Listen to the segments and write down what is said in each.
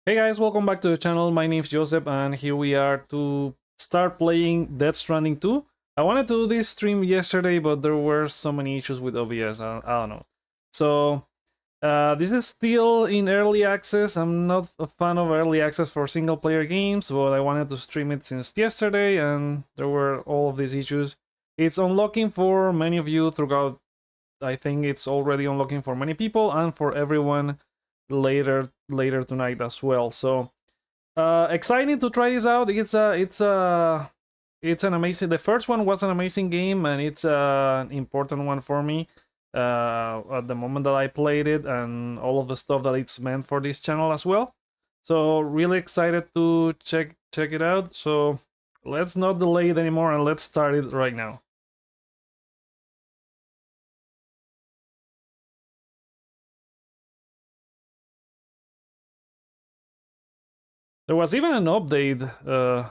Hey guys, welcome back to the channel. My name is Joseph and here we are to start playing Death Stranding 2. I wanted to do this stream yesterday, but there were so many issues with OBS, I don't know. So, this is still in early access. I'm not a fan of early access for single player games, but I wanted to stream it since yesterday and there were all of these issues. It's unlocking for many of you throughout. I think it's already unlocking for many people and for everyone later tonight as well. So exciting to try this out. It's an amazing, the first one was an amazing game and it's an important one for me at the moment that I played it and all of the stuff that it's meant for this channel as well. So really excited to check it out. So let's not delay it anymore and let's start it right now. There was even an update a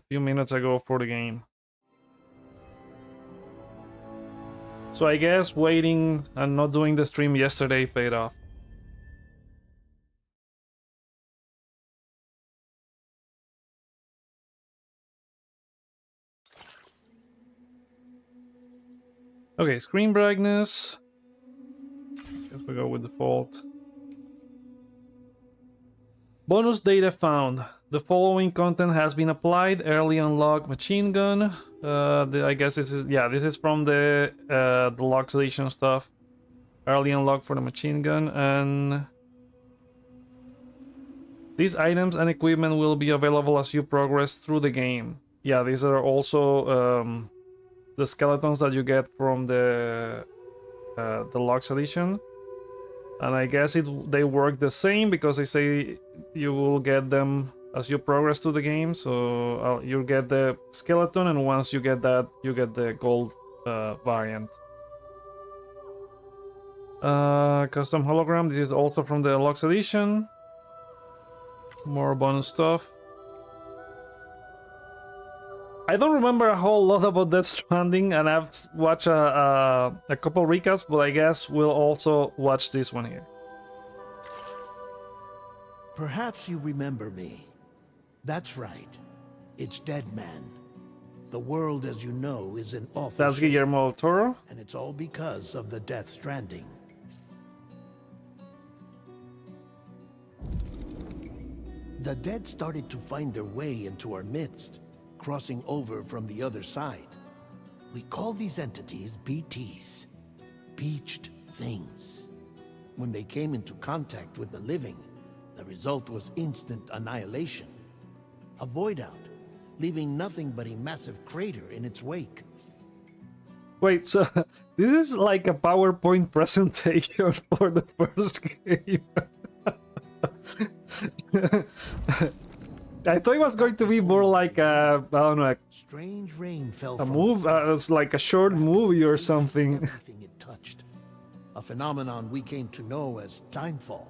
few minutes ago for the game. So I guess waiting and not doing the stream yesterday paid off. Okay, screen brightness. Guess we go with default. Bonus data found. The following content has been applied. Early unlock machine gun. I guess this is from the deluxe edition stuff. Early unlock for the machine gun, and these items and equipment will be available as you progress through the game. Yeah, these are also the skeletons that you get from the deluxe edition. And I guess they work the same because they say you will get them as you progress through the game. So you'll get the skeleton, and once you get that, you get the gold variant. Custom hologram. This is also from the deluxe edition. More bonus stuff. I don't remember a whole lot about Death Stranding, and I've watched a couple recaps, but I guess we'll also watch this one here. Perhaps you remember me. That's right. It's Deadman. The world, as you know, is an awful That's Guillermo del Toro. And it's all because of the Death Stranding. The dead started to find their way into our midst, crossing over from the other side. We call these entities BTs, beached things. When they came into contact with the living, the result was instant annihilation. A void out, leaving nothing but a massive crater in its wake. Wait, so this is like a PowerPoint presentation for the first game. I thought it was going to be more like a, I don't know, strange rain fell a move. It's like a short movie or something. Everything it touched, a phenomenon we came to know as timefall.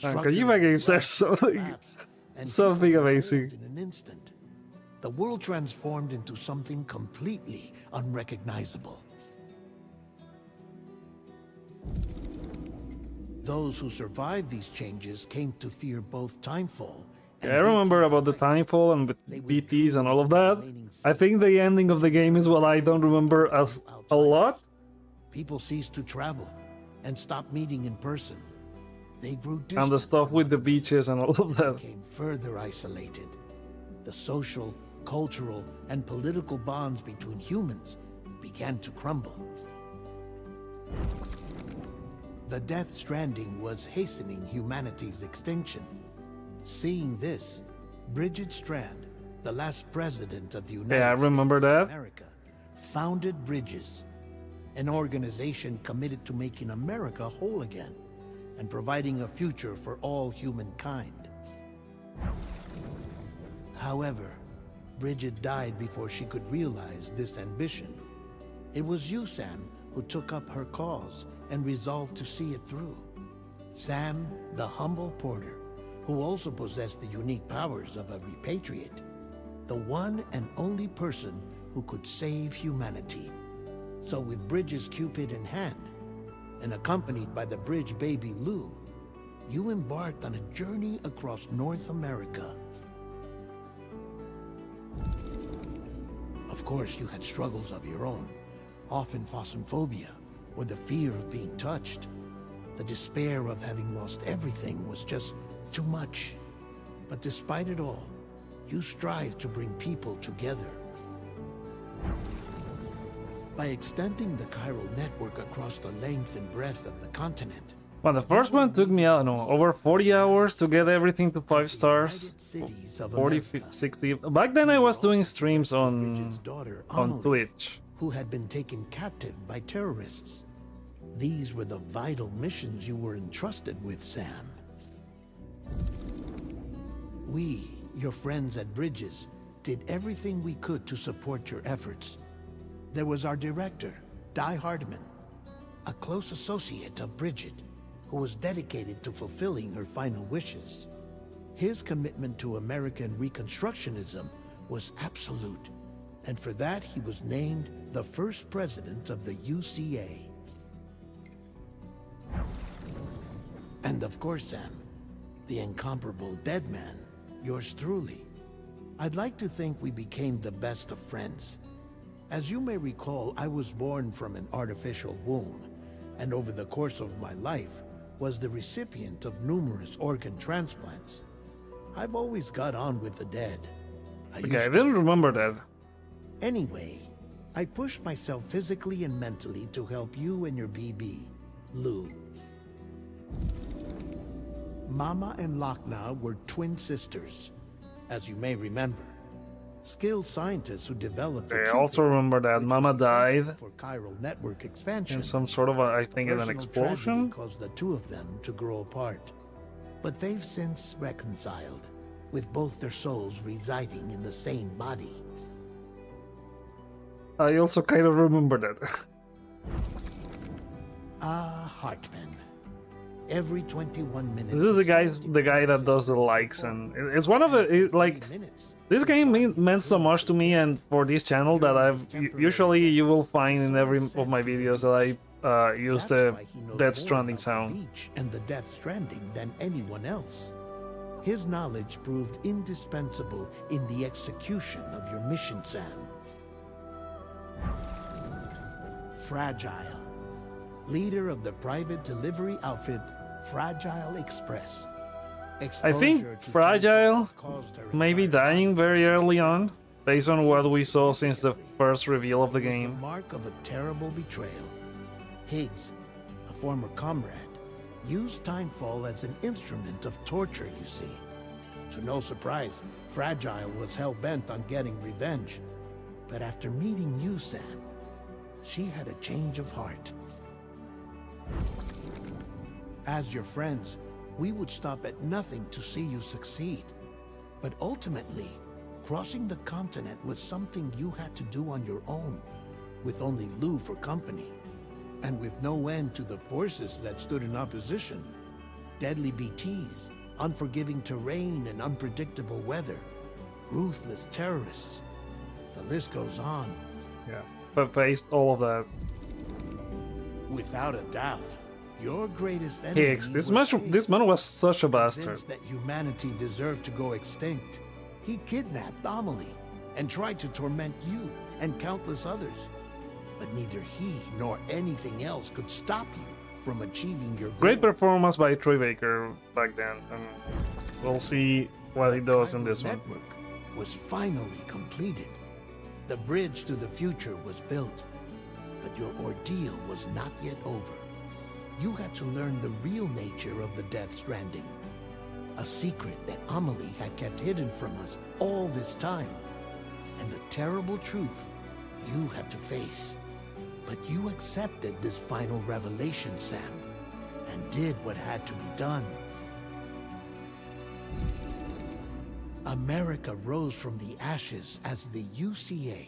Kojima games are something amazing. In an instant, the world transformed into something completely unrecognizable. Those who survived these changes came to fear both timefall. Yeah, I remember about the timefall and BTs and all of that. I think the ending of the game is what I don't remember as a lot. People ceased to travel and stopped meeting in person. They grew distant, and the stuff with the beaches and all of that became further isolated. The social, cultural, and political bonds between humans began to crumble. The Death Stranding was hastening humanity's extinction. Seeing this, Bridget Strand, the last president of the United I remember States of that. America, founded Bridges, an organization committed to making America whole again and providing a future for all humankind. However, Bridget died before she could realize this ambition. It was you, Sam, who took up her cause and resolved to see it through. Sam, the humble porter, who also possessed the unique powers of a repatriate, the one and only person who could save humanity. So with Bridges' Cupid in hand, and accompanied by the bridge baby Lou, you embarked on a journey across North America. Of course, you had struggles of your own, often phosmophobia, or the fear of being touched. The despair of having lost everything was just too much. But despite it all, you strive to bring people together. By extending the chiral network across the length and breadth of the continent. Well, the first one took me, I don't know, over 40 hours to get everything to 5 stars. 40, 60. Back then I was doing streams on Twitch. Who had been taken captive by terrorists. These were the vital missions you were entrusted with, Sam. We, your friends at Bridges, did everything we could to support your efforts. There was our director, Di Hardman, a close associate of Bridget, who was dedicated to fulfilling her final wishes. His commitment to American Reconstructionism was absolute, and for that he was named the first president of the UCA. And of course, Sam, the incomparable Dead Man, yours truly. I'd like to think we became the best of friends. As you may recall, I was born from an artificial womb, and over the course of my life, was the recipient of numerous organ transplants. I've always got on with the dead. I didn't remember that. Anyway, I pushed myself physically and mentally to help you and your BB, Lou. Mama and Lochna were twin sisters, as you may remember. Skilled scientists who developed. I also remember that Mama died for chiral network expansion. in some sort of, I think, in an explosion. Caused the two of them to grow apart, but they've since reconciled, with both their souls residing in the same body. I also kind of remember that. Hartman. Every 21 minutes. This is the guy that does the likes, and it's one of the this game meant so much to me and for this channel that usually you will find in every of my videos that I use the Death Stranding sound. And the Death Stranding than anyone else. His knowledge proved indispensable in the execution of your mission, Sam. Fragile, leader of the private delivery outfit Fragile Express. I think Fragile may be dying very early on, based on what we saw since the first reveal of the game. Mark of a terrible betrayal. Higgs, a former comrade, used Timefall as an instrument of torture, you see. To no surprise, Fragile was hell-bent on getting revenge. But after meeting you, Sam, she had a change of heart. As your friends, we would stop at nothing to see you succeed. But ultimately, crossing the continent was something you had to do on your own, with only Lou for company, and with no end to the forces that stood in opposition. Deadly BTs, unforgiving terrain and unpredictable weather, ruthless terrorists. The list goes on. Yeah, but faced all of that. Without a doubt. Your greatest enemy Higgs, this man was such a bastard. That humanity deserved to go extinct. He kidnapped Amelie and tried to torment you and countless others. But neither he nor anything else could stop you from achieving your goal. Great performance by Troy Baker back then, and we'll see what he does in this one. The network was finally completed. The bridge to the future was built, but your ordeal was not yet over. You had to learn the real nature of the Death Stranding. A secret that Amelie had kept hidden from us all this time. And the terrible truth you had to face. But you accepted this final revelation, Sam, and did what had to be done. America rose from the ashes as the UCA.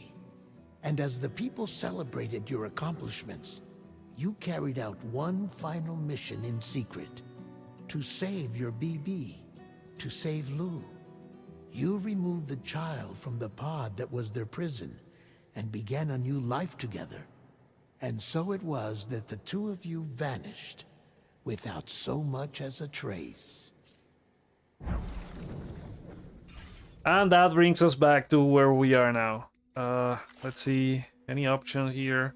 And as the people celebrated your accomplishments, you carried out one final mission in secret. To save your BB. To save Lou. You removed the child from the pod that was their prison and began a new life together. And so it was that the two of you vanished, without so much as a trace. And that brings us back to where we are now. Let's see, any options here?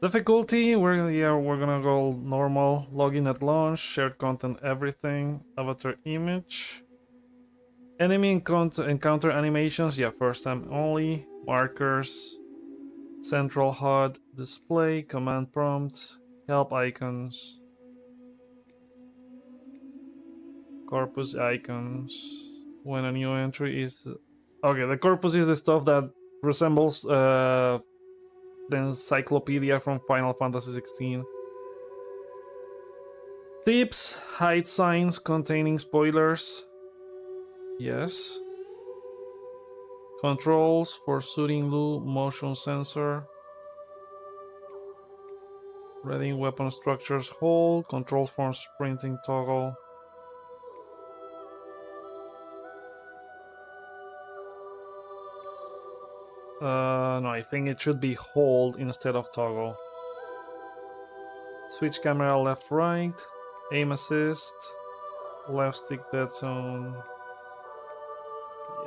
Difficulty, we're gonna go normal. Login at launch, shared content, everything. Avatar image. Enemy encounter animations, yeah, first time only. Markers. Central HUD display, command prompt, help icons. Corpus icons. When a new entry is... Okay, the corpus is the stuff that resembles the encyclopedia from Final Fantasy 16. Tips, hide signs containing spoilers. Yes. Controls for shooting Lu, motion sensor. Reading weapon structures hold, controls for sprinting toggle. No, I think it should be hold instead of toggle. Switch camera left right, aim assist, left stick dead zone.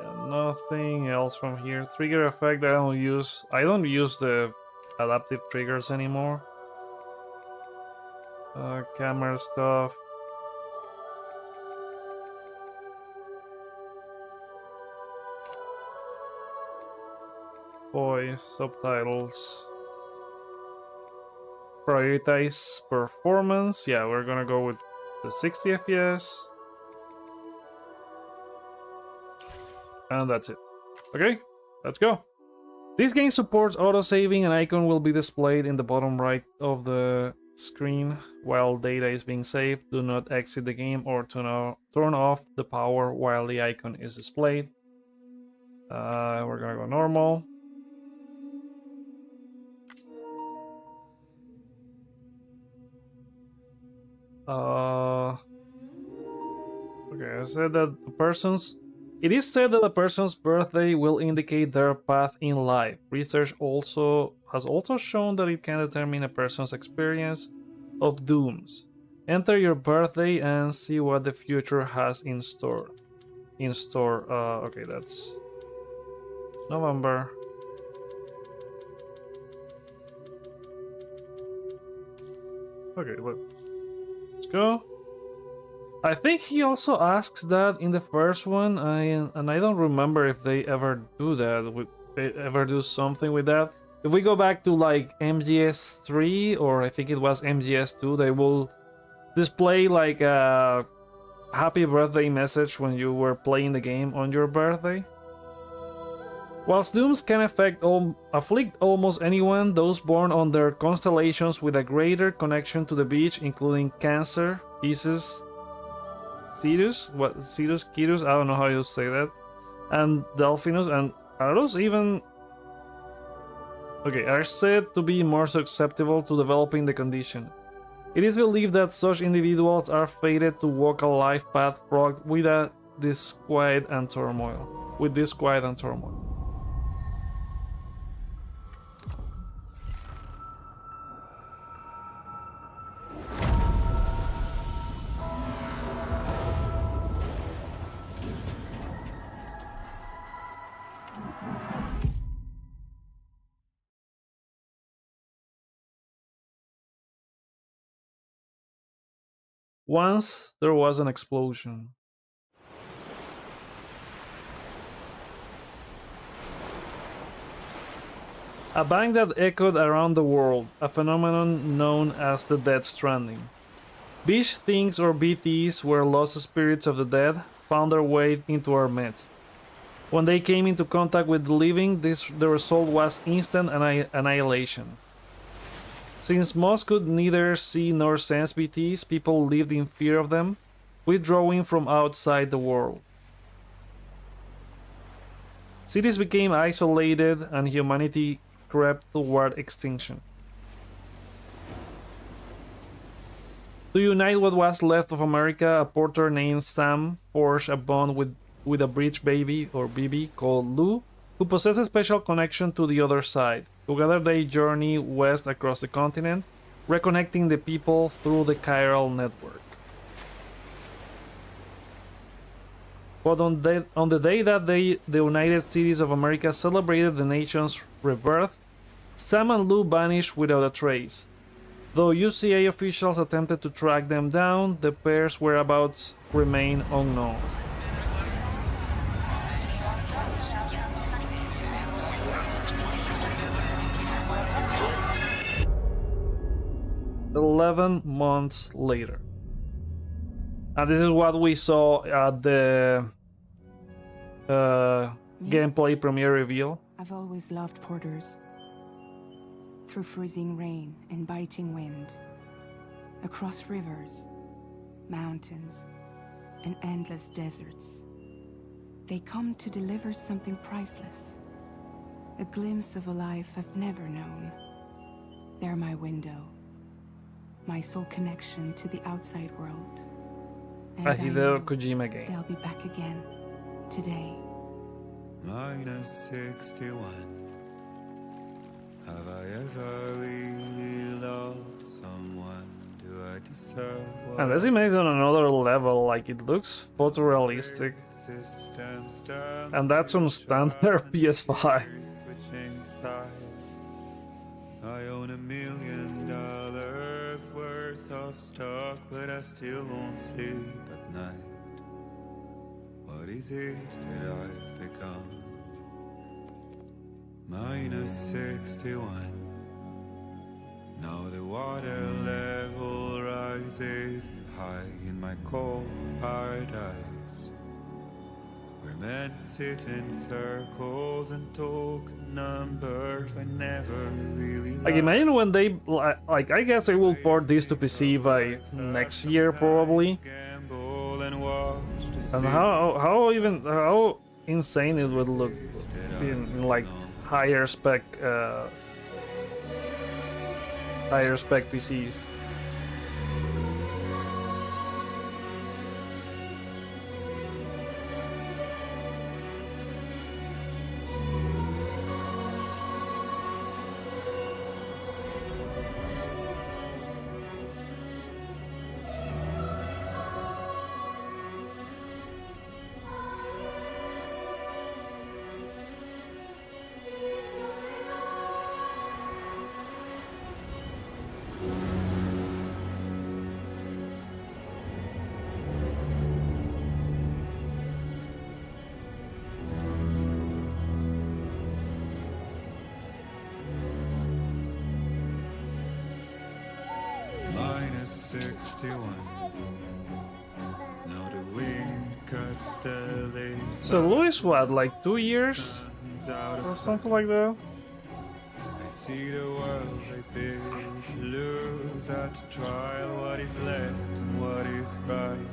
Yeah, nothing else from here. Trigger effect I don't use the adaptive triggers anymore. Camera stuff. Voice, subtitles. Prioritize performance. Yeah, we're gonna go with the 60 FPS. And that's it. Okay, let's go. This game supports auto-saving. An icon will be displayed in the bottom right of the screen while data is being saved. Do not exit the game or turn off the power while the icon is displayed. We're gonna go normal. Okay, I said that it is said that a person's birthday will indicate their path in life. Research has also shown that it can determine a person's experience of dooms. Enter your birthday and see what the future has in store. Okay, that's November. Okay, let's go. I think he also asks that in the first one, and I don't remember if they ever do that. They ever do something with that. If we go back to like MGS 3 or I think it was MGS 2, they will display like a happy birthday message when you were playing the game on your birthday. Whilst dooms can afflict almost anyone, those born under constellations with a greater connection to the beach, including Cancer, Pisces, Sirius, Kirus, I don't know how you say that, and Delphinus, and Aros even... Okay, are said to be more susceptible to developing the condition. It is believed that such individuals are fated to walk a life path fraught with disquiet and turmoil. Once there was an explosion. A bang that echoed around the world, a phenomenon known as the Dead Stranding. Beach things or BTs, where lost spirits of the dead, found their way into our midst. When they came into contact with the living, the result was instant annihilation. Since most could neither see nor sense BTs, people lived in fear of them, withdrawing from outside the world. Cities became isolated and humanity crept toward extinction. To unite what was left of America, a porter named Sam forged a bond with a bridge baby, or BB, called Lou, who possessed a special connection to the other side. Together they journey west across the continent, reconnecting the people through the chiral network. But on the day that the United Cities of America celebrated the nation's rebirth, Sam and Lou vanished without a trace. Though UCA officials attempted to track them down, the pair's whereabouts remain unknown. "11 months later." And this is what we saw at the gameplay premiere reveal. I've always loved porters. Through freezing rain and biting wind, across rivers, mountains, and endless deserts, they come to deliver something priceless. A glimpse of a life I've never known. They're my window, my sole connection to the outside world. And A I Hideo know Kojima game. they'll be back again today. -61. Have I ever really loved someone? Do I deserve what And this image on another level, like it looks photorealistic. system stands And that's on standard PS5. switching sides? I own $1 million worth of stock, but I still won't sleep at night. What is it that I've become? -61. Now the water level rises high in my cold paradise, where men sit in circles and talk numbers I never really Like, imagine when they, like, I guess I will port this to PC by next year, probably. And how insane it would look in like higher spec PCs. -61. Now the wind cuts the leaves So Louis, what, like 2 years out or of something like that? I see the world I built, lose at trial what is left and what is right.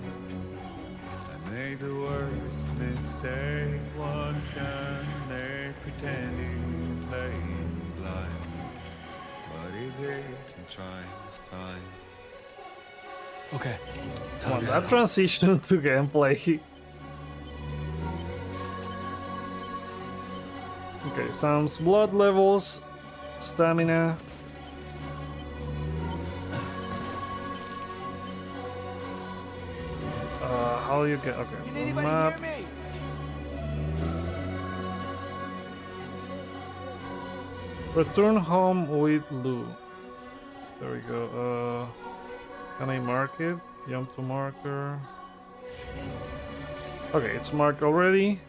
I made the worst mistake one can make, pretending and playing blind. What is it I'm trying to find? Okay. Come on, that transition to gameplay. Okay, Sam's blood levels, stamina. How do you get? Okay, map. Return home with Lou. There we go. Can I mark it? Jump to marker. Okay, it's marked already.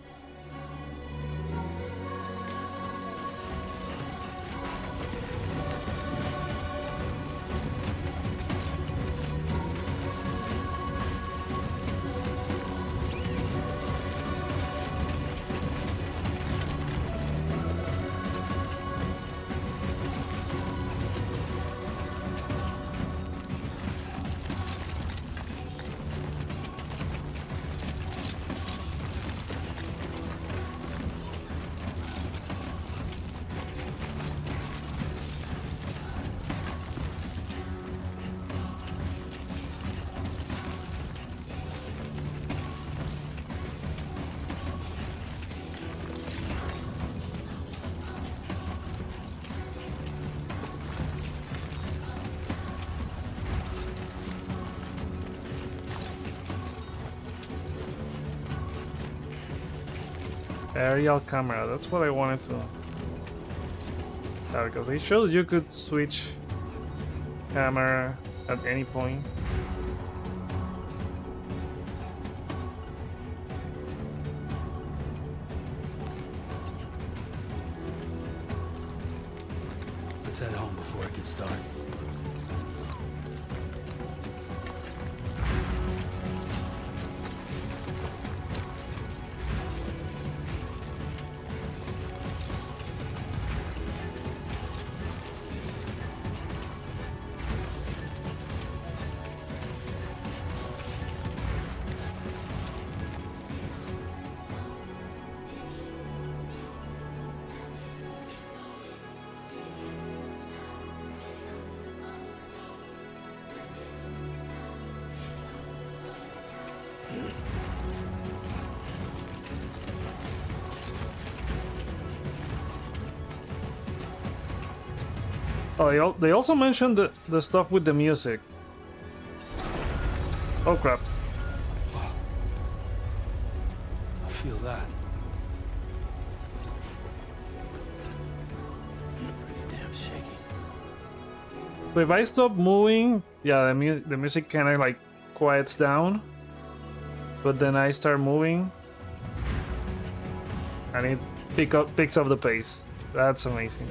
Aerial camera, that's what I wanted to. Because they showed you could switch camera at any point. Let's head home before it gets dark. Oh, they also mentioned the stuff with the music. Oh crap. I feel that. Pretty damn shaky. So if I stop moving, yeah, the music kind of like quiets down. But then I start moving, and it picks up the pace. That's amazing.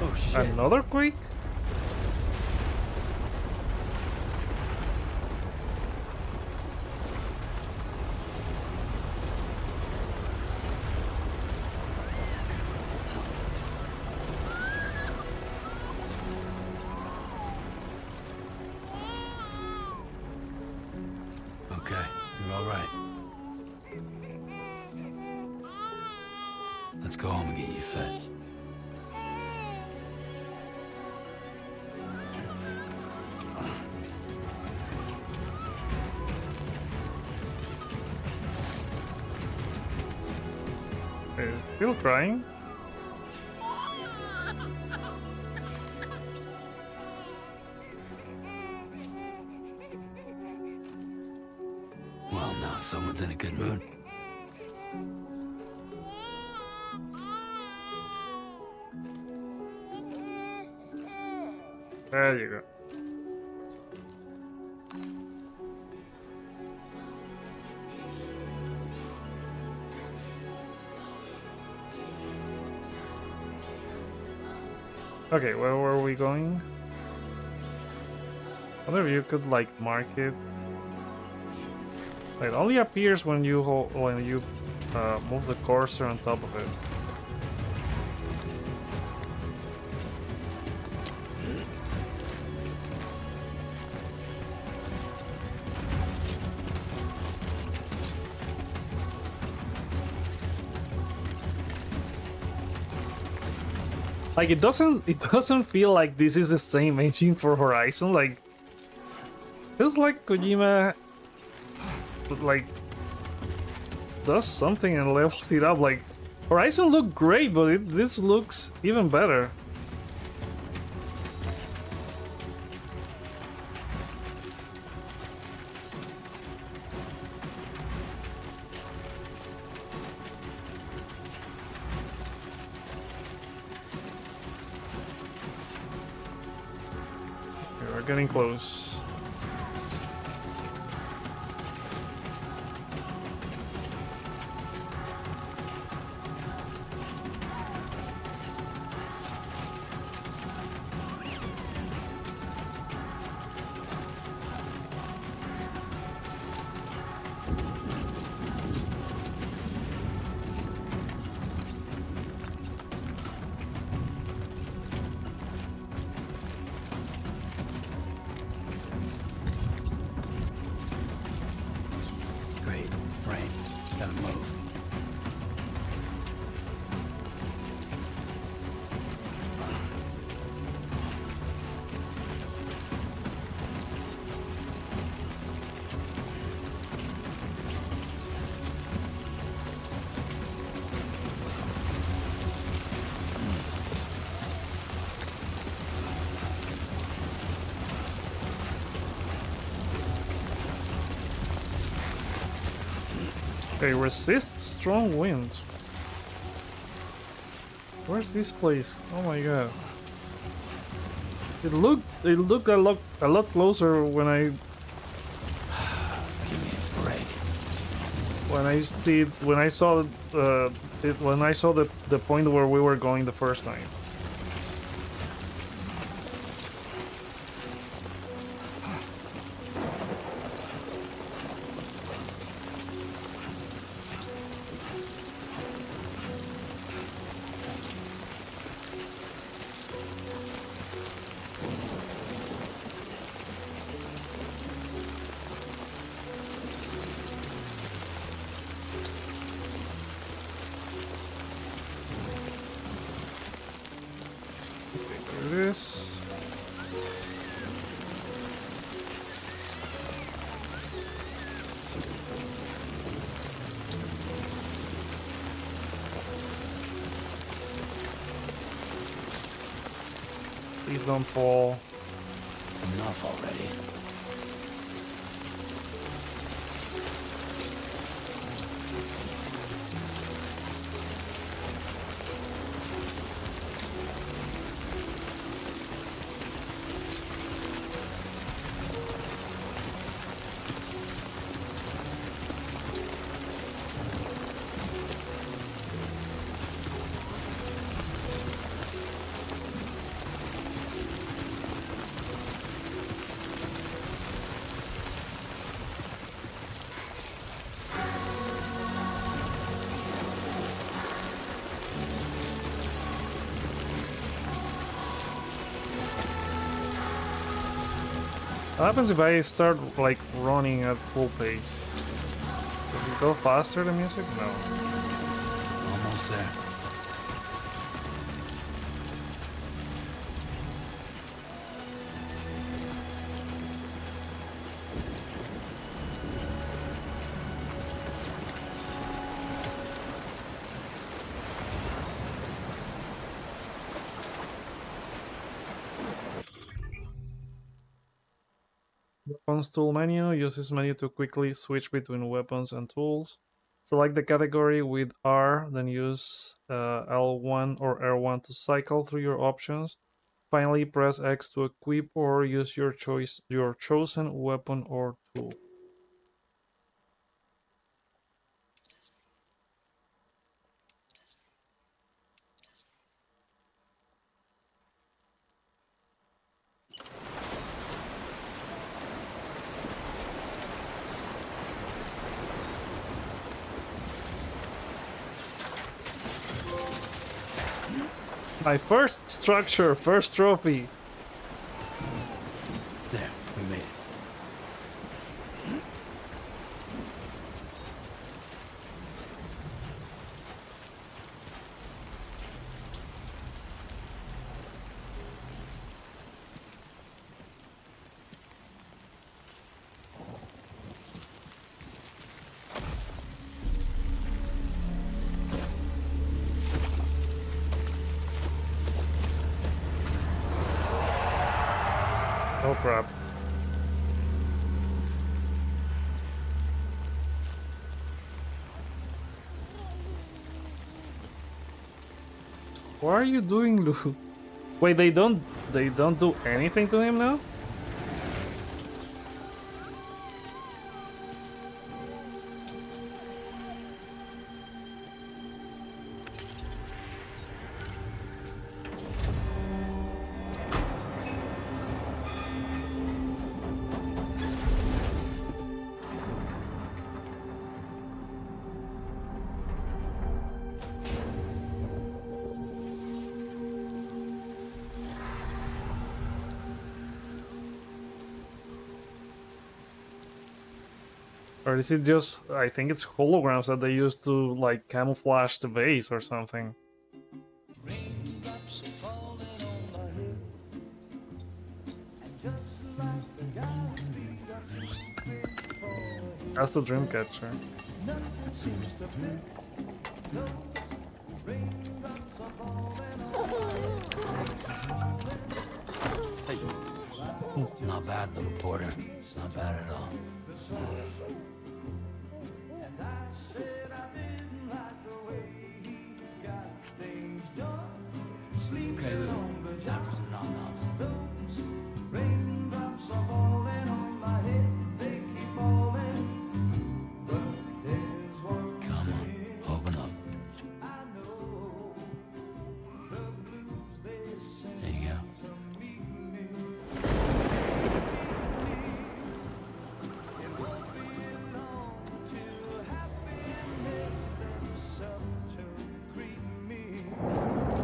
Oh shit. Another quake? Okay, you're all right. Let's go home and get you fed. Is still crying? Well, now someone's in a good mood. There you go. Okay, where were we going? I wonder if you could like mark it. It only appears when you move the cursor on top of it. Like it doesn't feel like this is the same engine for Horizon. Like feels like Kojima like does something and levels it up. Like Horizon looked great, but this looks even better. Okay, we're getting close. Okay, resist strong wind. Where's this place? Oh my god. It looked a lot closer when I Give me a break. when I saw the point where we were going the first time. This. Please don't fall. Enough already. What happens if I start like running at full pace? Does it go faster, the music? No. Almost there. Weapons tool menu. Use this menu to quickly switch between weapons and tools. Select the category with R, then use L1 or R1 to cycle through your options. Finally, press X to equip or use your chosen weapon or tool. My first structure, first trophy. There, we made it. Oh crap. What are you doing, Lou? Wait, they don't do anything to him now? Or is it just, I think it's holograms that they use to like camouflage the base or something. That's the dream catcher. Hey. Not bad, little porter. Not bad at all. Okay, Lou. Time for some nom-noms. Come on, open up. There you go.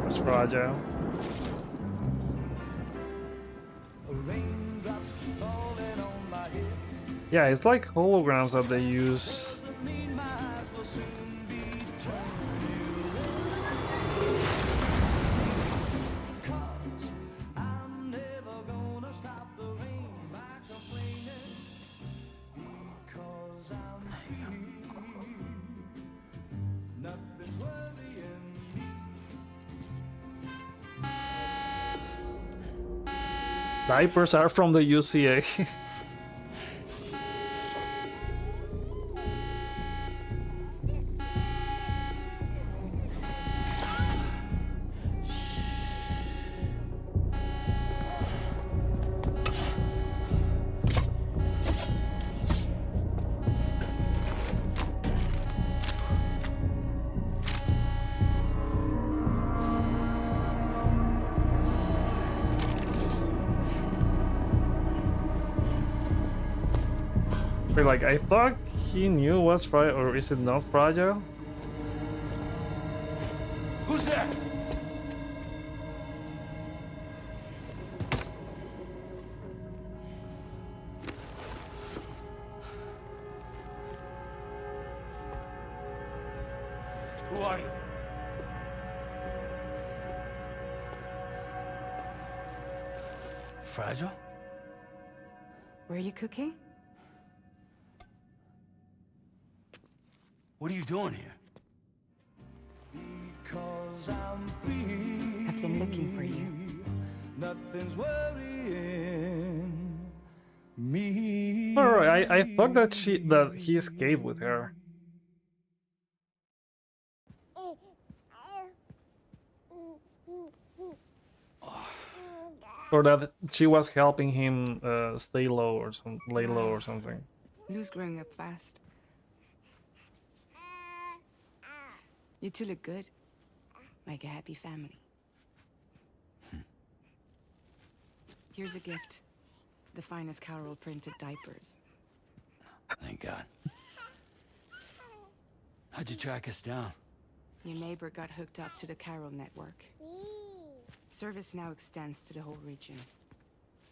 It's fragile. Yeah, it's like holograms that they use. Diapers are from the UCA. Like, I thought he knew what's fragile, or is it not fragile? Who's there? Who are you? Fragile? Were you cooking? What are you doing here? I've been looking for you. Nothing's worrying me. Alright, I thought that he escaped with her. Or that she was helping him stay low or lay low or something. Lou's growing up fast. You two look good. Like a happy family. Here's a gift. The finest Carol printed diapers. Thank God. How'd you track us down? Your neighbor got hooked up to the Carol network. Service now extends to the whole region.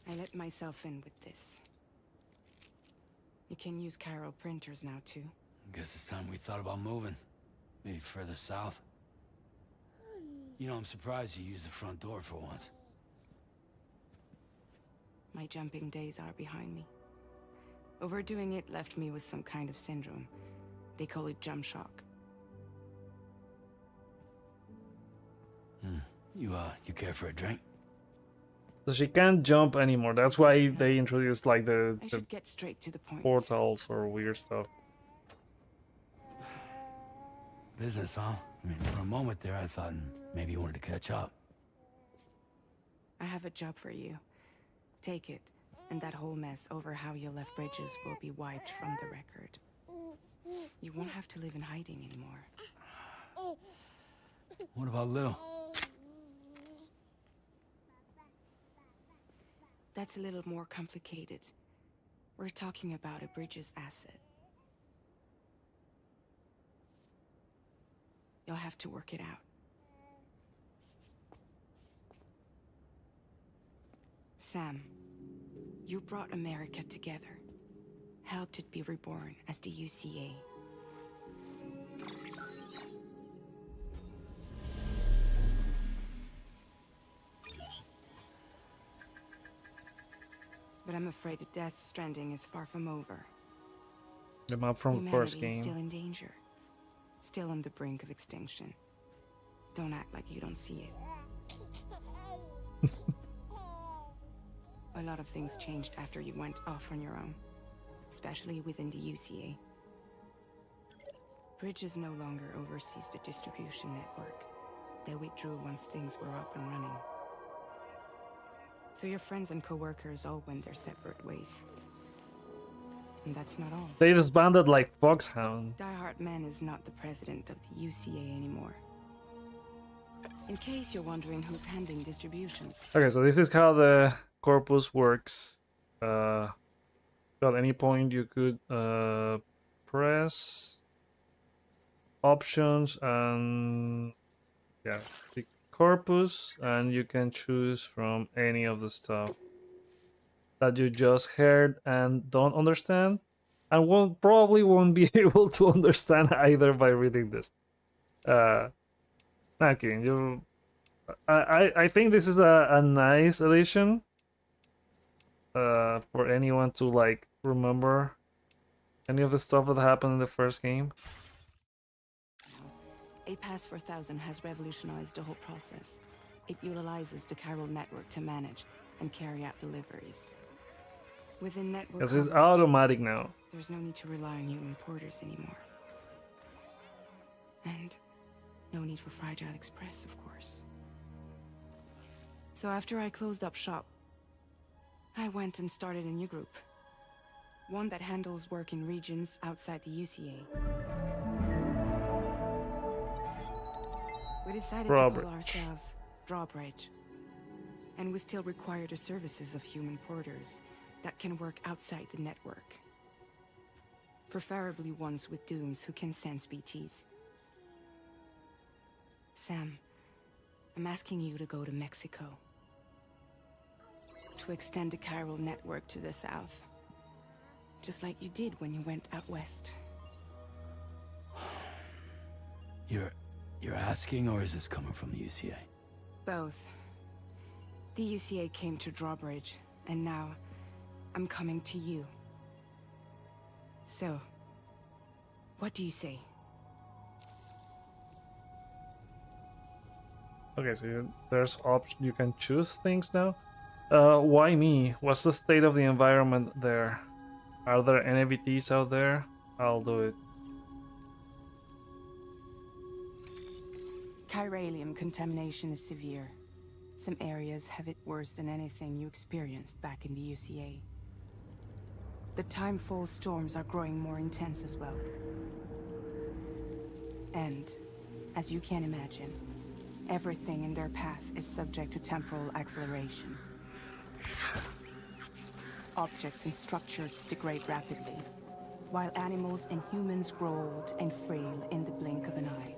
I let myself in with this. You can use Carol printers now too. Guess it's time we thought about moving. Maybe further south. You know, I'm surprised you used the front door for once. My jumping days are behind me. Overdoing it left me with some kind of syndrome. They call it jump shock. You care for a drink? So she can't jump anymore. That's why they introduced like I the should get straight to the point. portals or weird stuff. Business, huh? I mean, for a moment there, I thought maybe you wanted to catch up. I have a job for you. Take it, and that whole mess over how you left bridges will be wiped from the record. You won't have to live in hiding anymore. What about Lil? That's a little more complicated. We're talking about a bridges asset. You'll have to work it out. Sam, you brought America together. Helped it be reborn as the UCA. But I'm afraid that Death Stranding is far from over. The map from the first Humanity is still game. in danger. Still on the brink of extinction. Don't act like you don't see it. A lot of things changed after you went off on your own. Especially within the UCA. Bridges no longer oversees the distribution network. they withdrew once things were up and running. So your friends and co-workers all went their separate ways. And that's not all. They disbanded like Foxhound. Die Hard Man is not the president of the UCA anymore. In case you're wondering who's handling distribution. Okay, so this is how the corpus works. At any point you could press options and yeah, pick corpus, and you can choose from any of the stuff that you just heard and don't understand, and probably won't be able to understand either by reading this. Not kidding. I think this is a nice addition for anyone to like remember any of the stuff that happened in the first game. A Pass 4000 has revolutionized the whole process. It utilizes the chiral network to manage and carry out deliveries. Within network Because it's coverage, automatic now. there's no need to rely on human porters anymore. And no need for Fragile Express, of course. So after I closed up shop, I went and started a new group. One that handles work in regions outside the UCA. We decided to Drawbridge. call ourselves Drawbridge. And we still require the services of human porters that can work outside the network. Preferably ones with dooms who can sense BTs. Sam, I'm asking you to go to Mexico. To extend the chiral network to the south. Just like you did when you went out west. You're asking, or is this coming from the UCA? Both. The UCA came to Drawbridge, and now I'm coming to you. So, what do you say? Okay, so there's option. You can choose things now. Why me? What's the state of the environment there? Are there NVTs out there? I'll do it. Chiralium contamination is severe. Some areas have it worse than anything you experienced back in the UCA. The timefall storms are growing more intense as well. And, as you can imagine, everything in their path is subject to temporal acceleration. Objects and structures degrade rapidly, while animals and humans grow old and frail in the blink of an eye.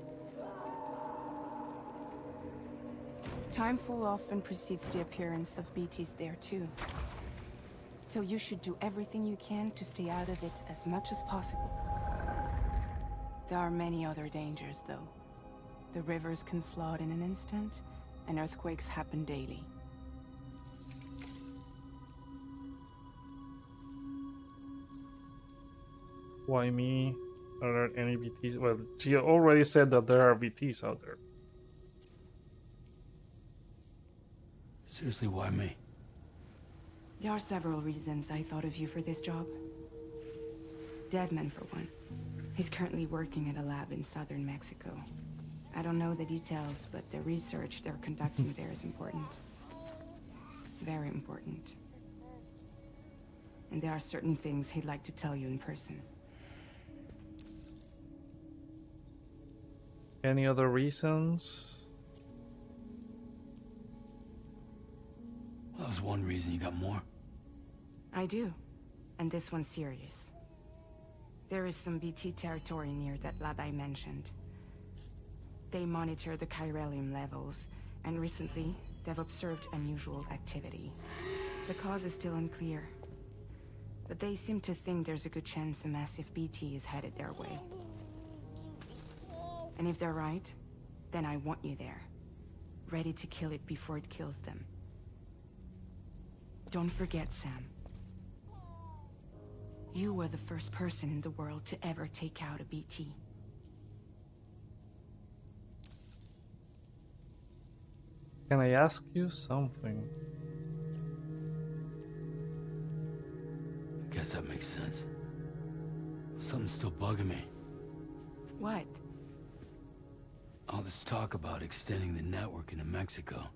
Timefall often precedes the appearance of BTs there too. So you should do everything you can to stay out of it as much as possible. There are many other dangers though. The rivers can flood in an instant, and earthquakes happen daily. Why me? Are there any BTs? Well, she already said that there are BTs out there. Seriously, why me? There are several reasons I thought of you for this job. Deadman, for one. He's currently working at a lab in southern Mexico. I don't know the details, but the research they're conducting there is important. Very important. And there are certain things he'd like to tell you in person. Any other reasons? Well, that was one reason. You got more? I do. And this one's serious. There is some BT territory near that lab I mentioned. They monitor the chiralium levels, and recently, they've observed unusual activity. The cause is still unclear, but they seem to think there's a good chance a massive BT is headed their way. And if they're right, then I want you there, ready to kill it before it kills them. Don't forget, Sam. You were the first person in the world to ever take out a BT. Can I ask you something? I guess that makes sense. Something's still bugging me. What? All this talk about extending the network into Mexico.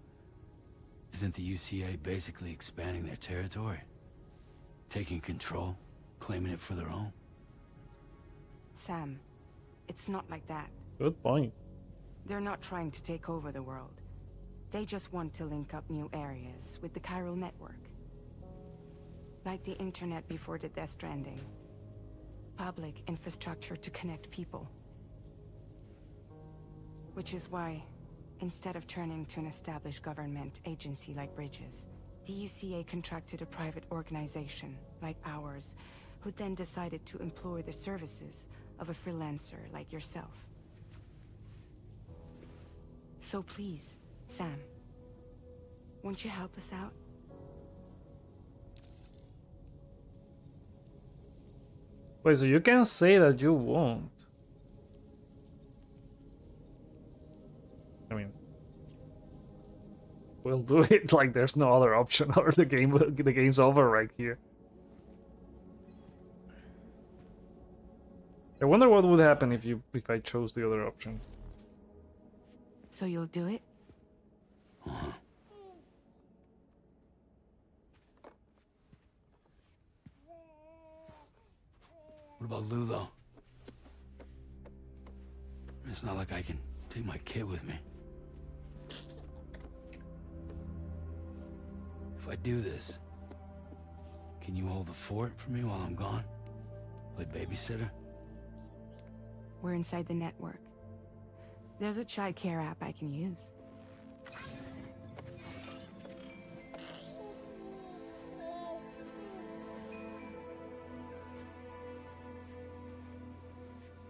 Isn't the UCA basically expanding their territory? Taking control, claiming it for their own? Sam, it's not like that. Good point. They're not trying to take over the world. They just want to link up new areas with the chiral network. Like the internet before the Death Stranding. Public infrastructure to connect people. Which is why, instead of turning to an established government agency like Bridges, the UCA contracted a private organization like ours, who then decided to employ the services of a freelancer like yourself. So please, Sam, won't you help us out? Wait, so you can say that you won't. I mean, we'll do it like there's no other option, or the game's over right here. I wonder what would happen if I chose the other option. So you'll do it? What about Lou, though? It's not like I can take my kid with me. If I do this, can you hold the fort for me while I'm gone? Play babysitter? We're inside the network. There's a child care app I can use.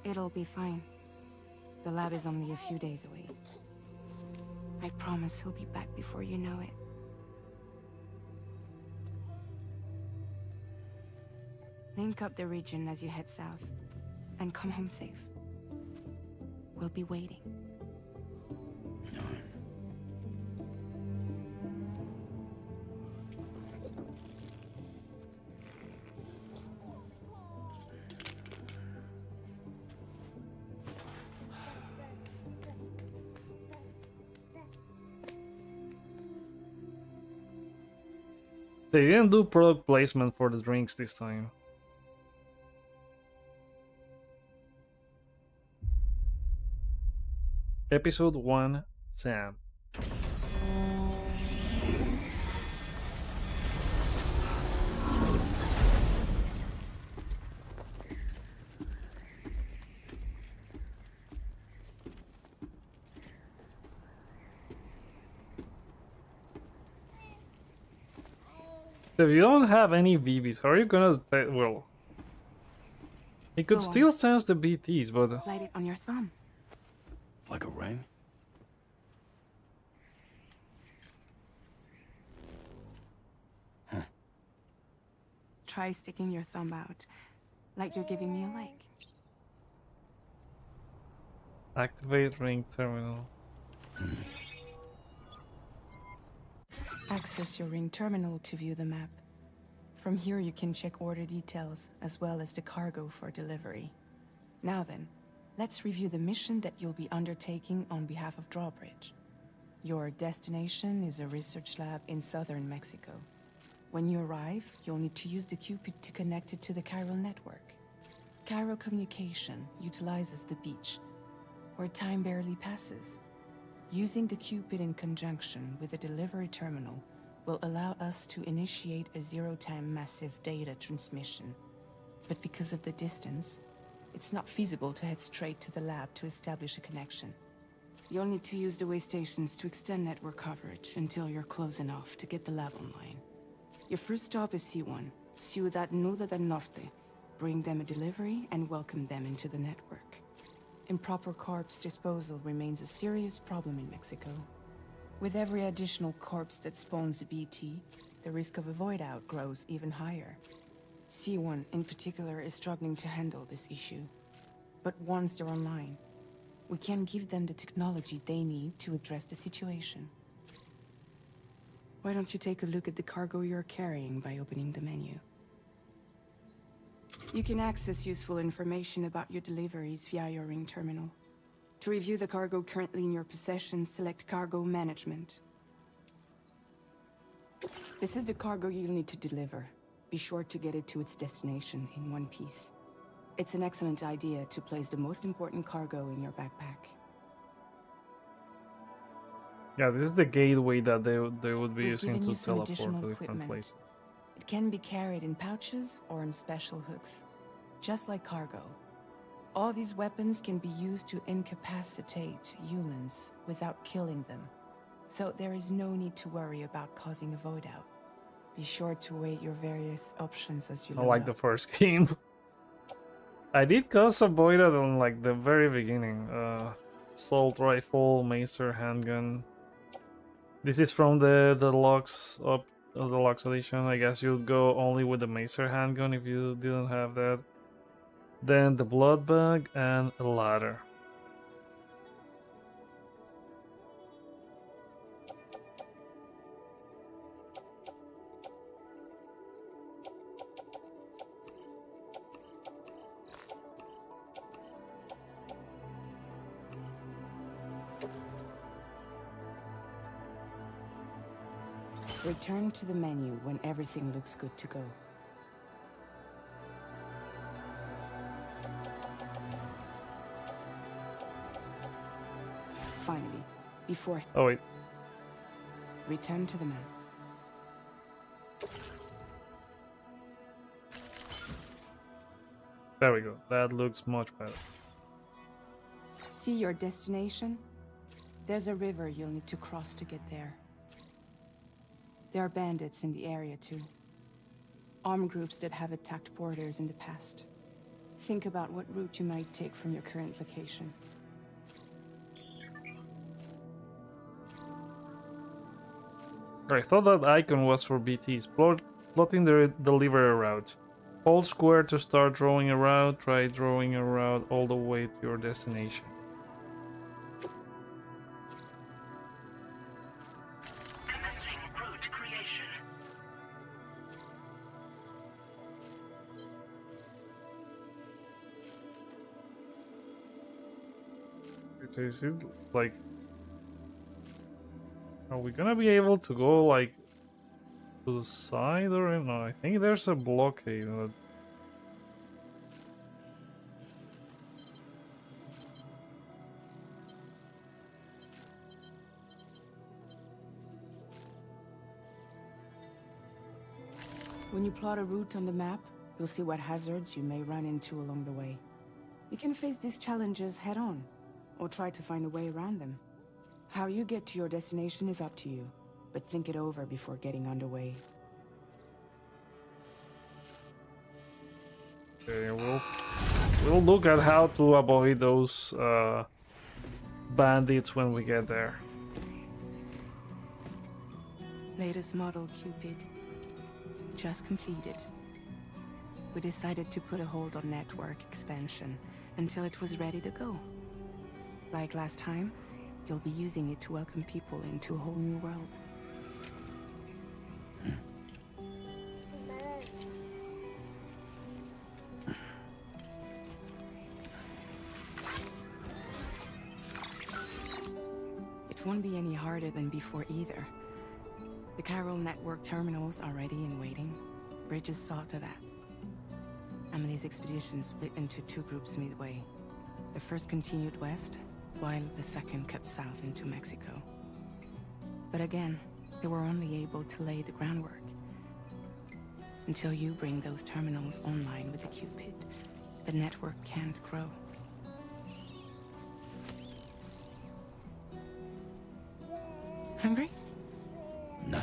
It'll be fine. The lab is only a few days away. I promise he'll be back before you know it. Link up the region as you head south, and come home safe. We'll be waiting. They didn't do product placement for the drinks this time. Episode 1, Sam. If you don't have any BBs, how are you gonna... well... It could Go on. still sense the BTs, but... Slide it on your thumb. Like a ring? Try sticking your thumb out, like you're giving me a like. Activate ring terminal. Access your ring terminal to view the map. From here you can check order details, as well as the cargo for delivery. Now then, let's review the mission that you'll be undertaking on behalf of Drawbridge. Your destination is a research lab in southern Mexico. When you arrive, you'll need to use the Cupid to connect it to the chiral network. Chiral communication utilizes the beach, where time barely passes. Using the Cupid in conjunction with the delivery terminal will allow us to initiate a zero-time massive data transmission. But because of the distance, it's not feasible to head straight to the lab to establish a connection. You'll need to use the way stations to extend network coverage until you're close enough to get the lab online. Your first stop is C1, Ciudad Nuda del Norte. Bring them a delivery and welcome them into the network. Improper corpse disposal remains a serious problem in Mexico. With every additional corpse that spawns a BT, the risk of a void out grows even higher. C1 in particular is struggling to handle this issue. But once they're online, we can give them the technology they need to address the situation. Why don't you take a look at the cargo you're carrying by opening the menu? You can access useful information about your deliveries via your ring terminal. To review the cargo currently in your possession, select Cargo Management. This is the cargo you'll need to deliver. Be sure to get it to its destination in one piece. It's an excellent idea to place the most important cargo in your backpack. Yeah, this is the gateway that they would be We've using given to you some teleport additional to different equipment. places. It can be carried in pouches or in special hooks, just like cargo. All these weapons can be used to incapacitate humans without killing them. So there is no need to worry about causing a void out. Be sure to weigh your various options as you I load like up. the first game. I did cause a void out on like the very beginning. Assault rifle, macer, handgun. This is from the deluxe up the deluxe edition. I guess you'd go only with the macer handgun if you didn't have that. Then the blood bag and a ladder. Return to the menu when everything looks good to go. Finally, before Oh wait, return to the map. there we go. That looks much better. See your destination? There's a river you'll need to cross to get there. There are bandits in the area too. Armed groups that have attacked borders in the past. Think about what route you might take from your current location. I thought that icon was for BTs. Plotting the delivery route. Hold square to start drawing a route. Try drawing a route all the way to your destination. Commencing route creation. Is it like... Are we gonna be able to go like to the side or no? I think there's a blockade. When you plot a route on the map, you'll see what hazards you may run into along the way. You can face these challenges head-on, or try to find a way around them. How you get to your destination is up to you, but think it over before getting underway. Okay, we'll look at how to avoid those bandits when we get there. Latest model Cupid. Just completed. We decided to put a hold on network expansion until it was ready to go. Like last time, you'll be using it to welcome people into a whole new world. It won't be any harder than before either. The Chiral network terminals are ready and waiting. Bridges saw to that. Emily's expedition split into two groups midway. The first continued west, while the second cut south into Mexico. But again, they were only able to lay the groundwork. Until you bring those terminals online with the Cupid, the network can't grow. Hungry? No.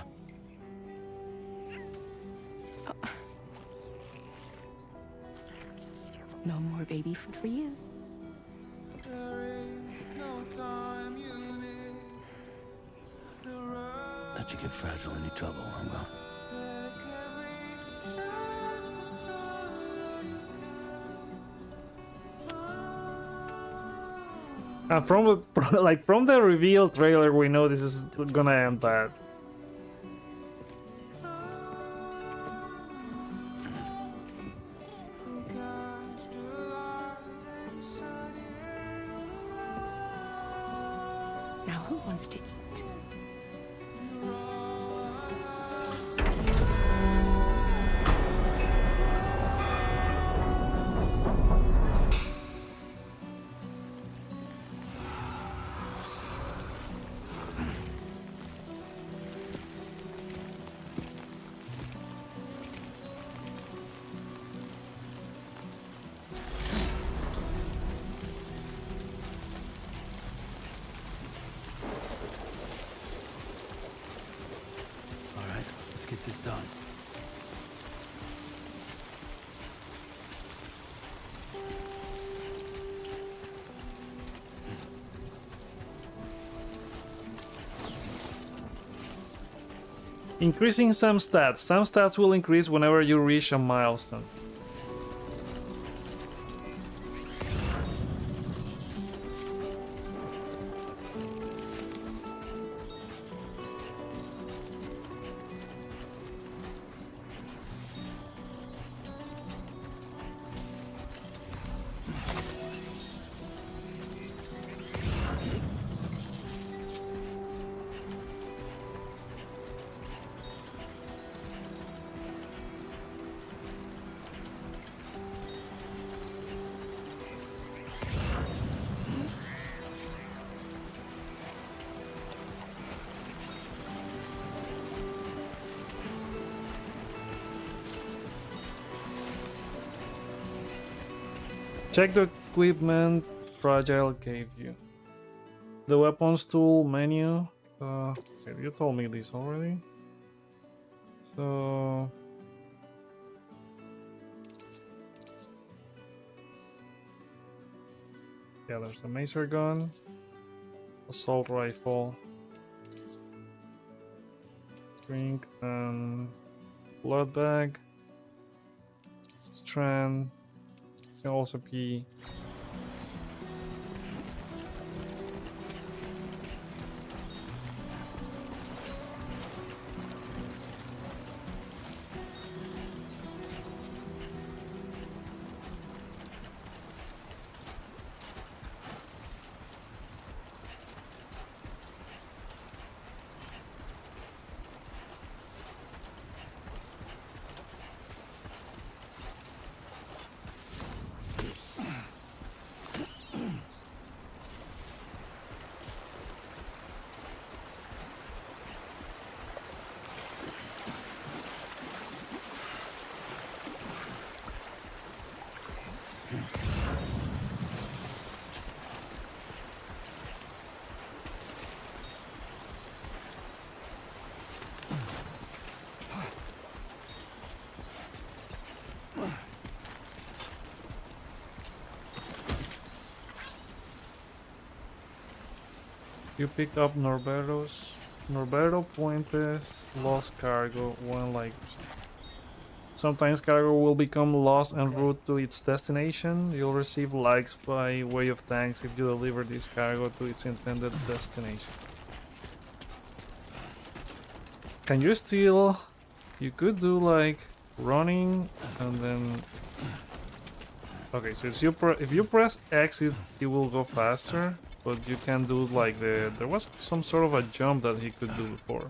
No more baby food for you. Let you get fragile any trouble, I'm gone. From the reveal trailer, we know this is gonna end bad. wants to eat. All right, let's get this done. Increasing some stats. Some stats will increase whenever you reach a milestone. Check the equipment Fragile gave you. The weapons tool menu. Okay, you told me this already. So yeah, there's the macer gun, assault rifle, drink and blood bag, strand. Can also be you pick up Norberto Puentes lost cargo when like sometimes cargo will become lost en route to its destination. You'll receive likes by way of thanks if you deliver this cargo to its intended destination. Can you steal? You could do like running and then okay, so if you press X it will go faster. But you can do like there was some sort of a jump that he could do before.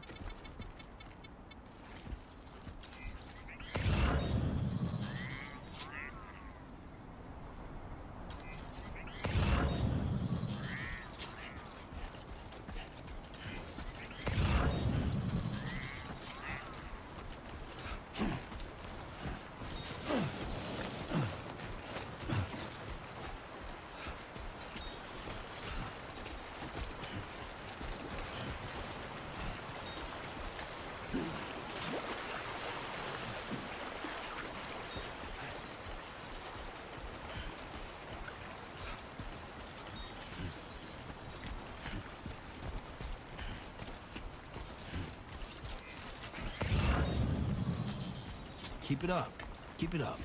Keep it up. Keep it up.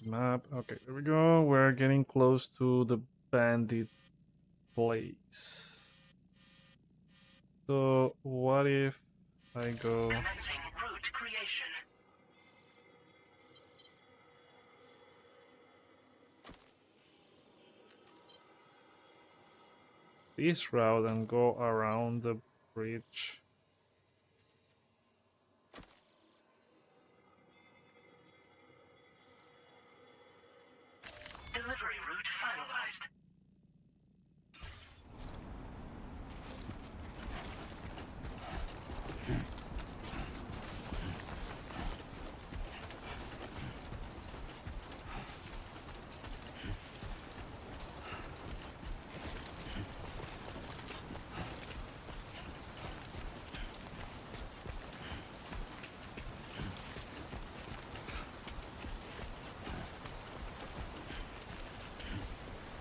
Map. Okay, there we go. We're getting close to the bandit place. So what if I go? Commencing route creation. This route and go around the bridge. Delivery route finalized.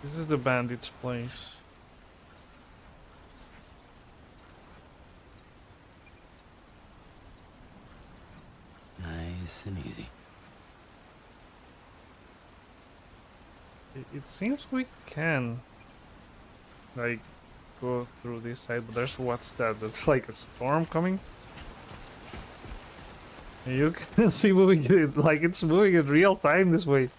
This is the bandit's place. Nice and easy. It seems we can like go through this side, but there's what's that? That's like a storm coming. You can see moving it like it's moving in real time this way.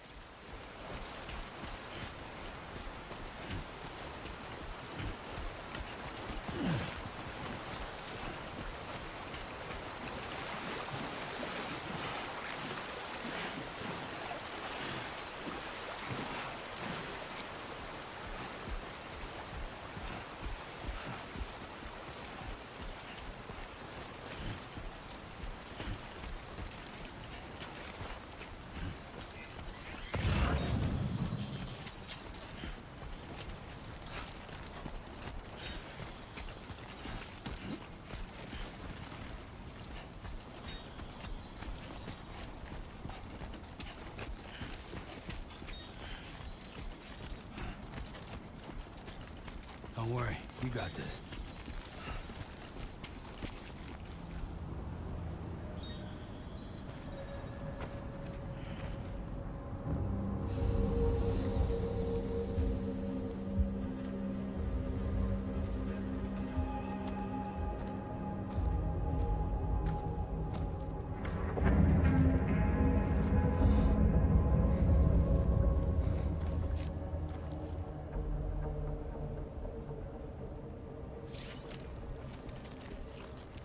Don't worry, you got this.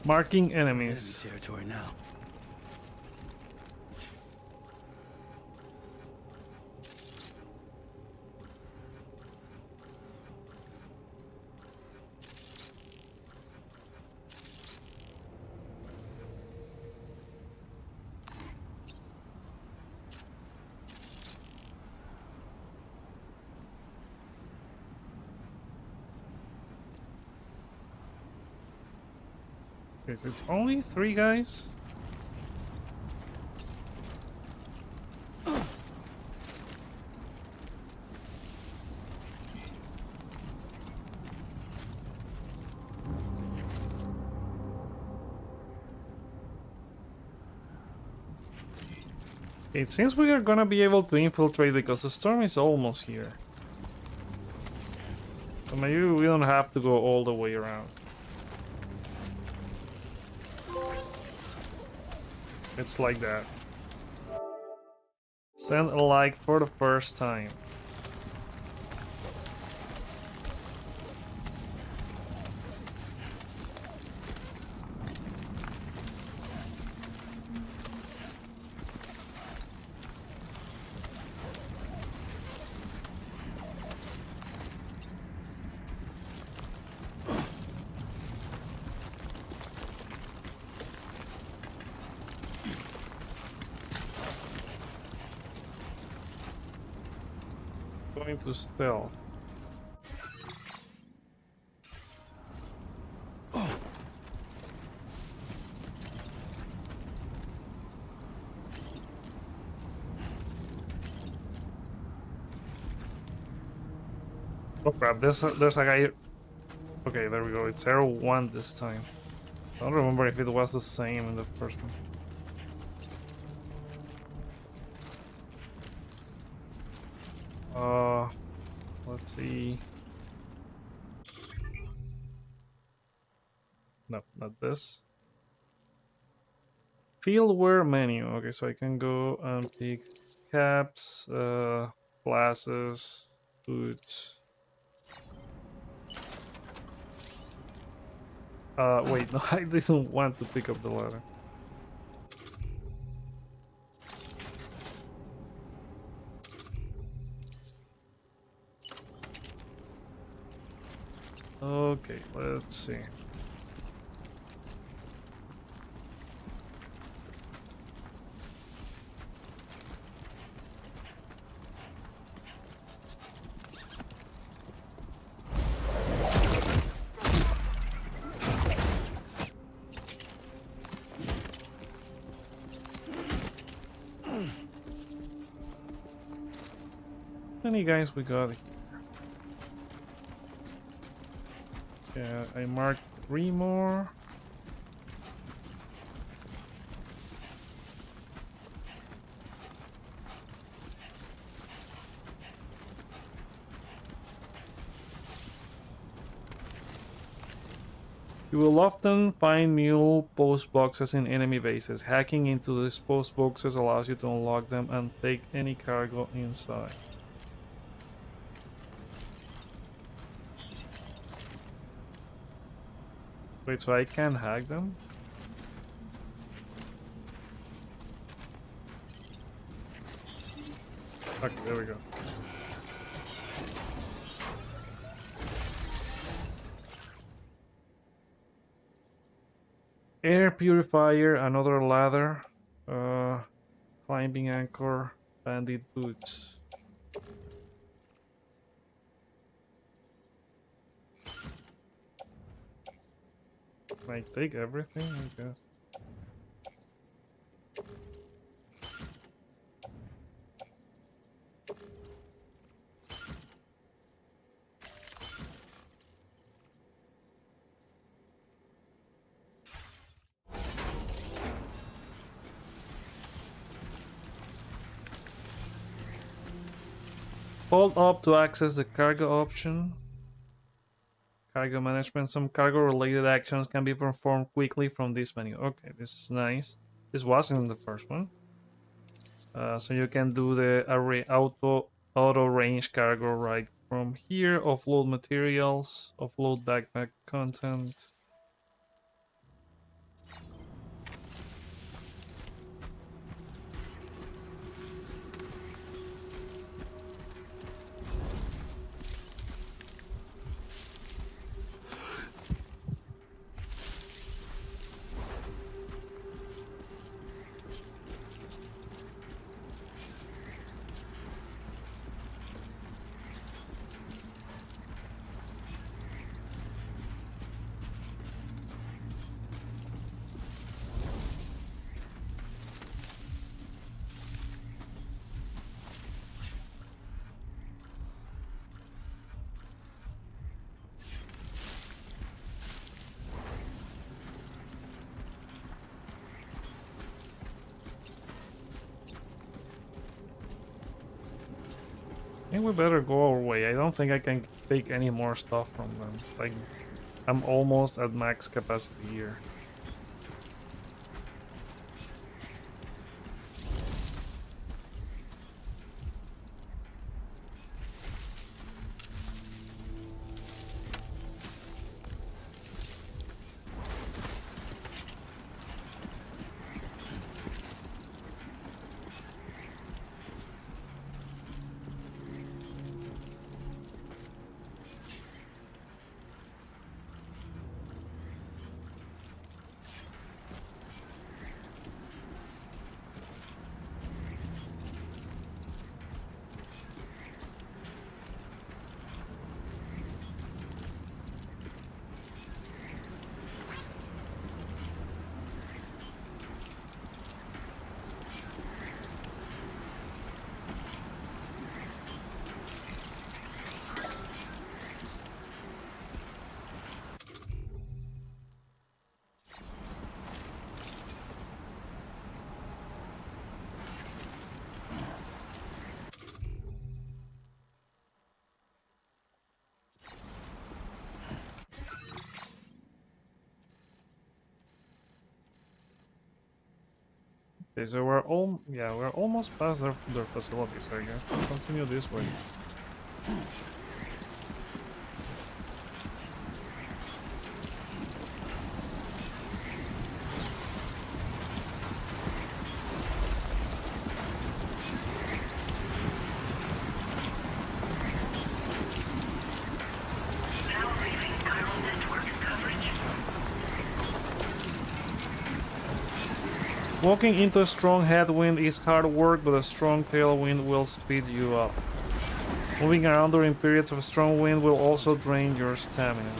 Marking Enemy enemies. territory now. Okay, so it's only 3 guys. It seems we are gonna be able to infiltrate because the storm is almost here. So maybe we don't have to go all the way around. It's like that. Send a like for the first time. Going to stealth. Oh crap, there's a guy. Okay, there we go. It's arrow 1 this time. I don't remember if it was the same in the first one. see. No, not this. Fieldware menu. Okay, so I can go and pick caps, glasses, boots. Wait, no, I didn't want to pick up the ladder. Okay, let's see. How many guys we got here? Yeah, I marked 3 more. You will often find mule post boxes in enemy bases. Hacking into these post boxes allows you to unlock them and take any cargo inside. Wait, so I can hack them? Okay, there we go. Air purifier, another ladder, climbing anchor, bandit boots. Can I take everything, I guess? Hold up to access the cargo option. Cargo management. Some cargo related actions can be performed quickly from this menu. Okay, this is nice. This wasn't in the first one. So you can do the array auto range cargo right from here. Offload materials, offload backpack content. I think we better go our way. I don't think I can take any more stuff from them. Like, I'm almost at max capacity here. Okay, so we're almost past their facilities, I guess. Continue this way. Now leaving chiral network coverage. Walking into a strong headwind is hard work, but a strong tailwind will speed you up. Moving around during periods of strong wind will also drain your stamina.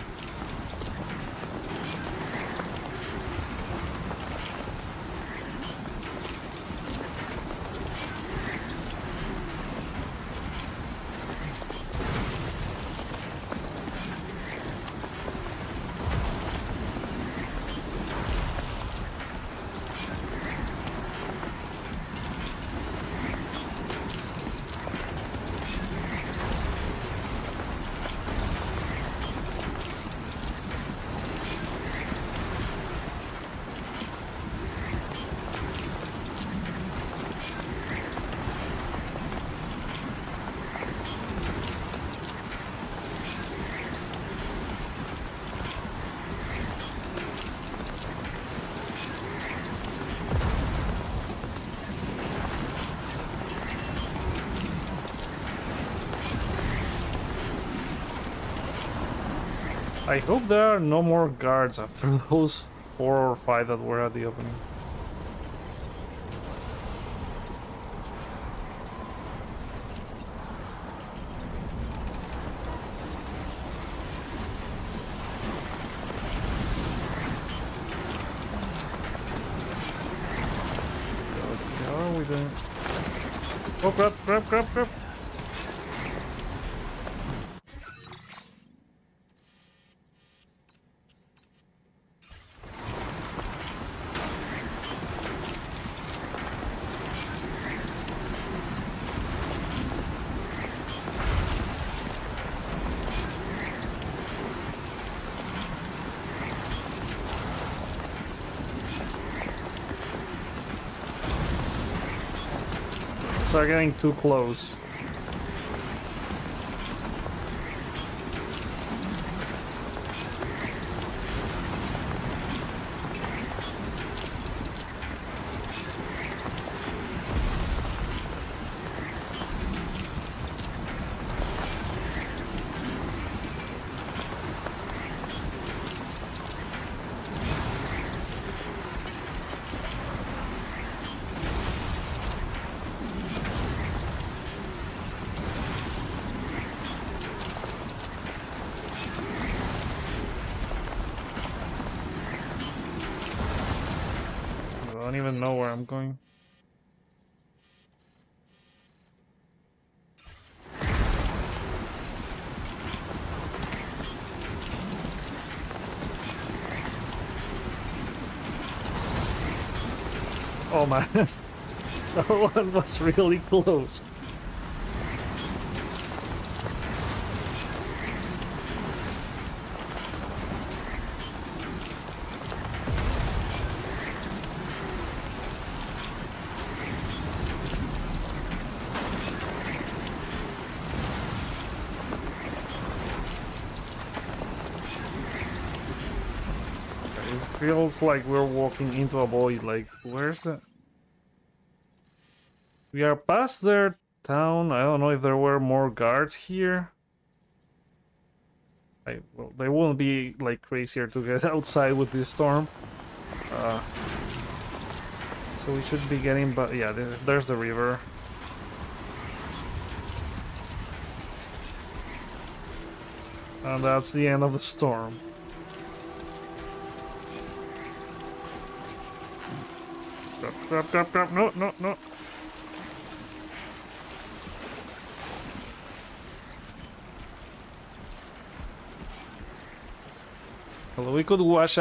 I hope there are no more guards after those 4 or 5 that were at the opening. So let's see, how are we doing? Oh crap, crap, crap, crap! Are getting too close. I don't even know where I'm going. Oh man, that one was really close. Feels like we're walking into a void. Like, where's the... We are past their town. I don't know if there were more guards here. Well, they won't be like crazier to get outside with this storm. So we should be getting... But yeah, there's the river. And that's the end of the storm. Crap, crap, crap, no, no, no. Well, we could wash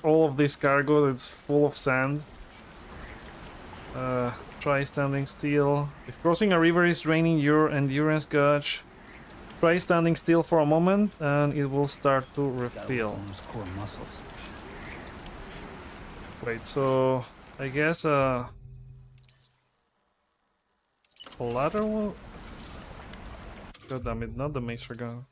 all of this cargo that's full of sand. Try standing still. If crossing a river is draining your endurance gauge, try standing still for a moment and it will start to refill. Core muscles. Wait, so I guess collateral. God damn it! Not the macer gun.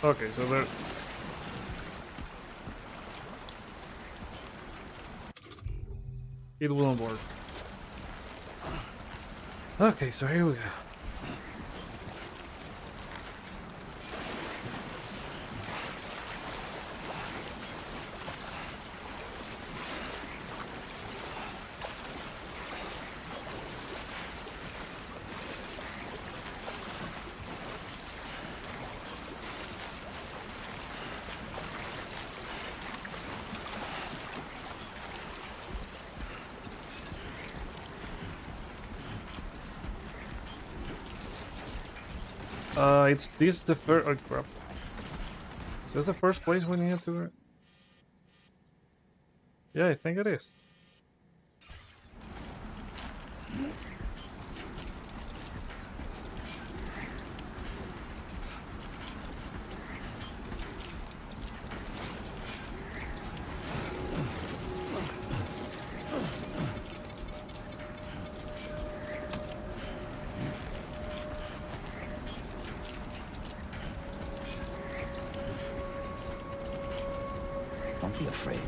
Okay, so there. It won't work. Okay, so here we go. It's this the first. Oh crap! Is this the first place we need to? Yeah, I think it is. Don't be afraid.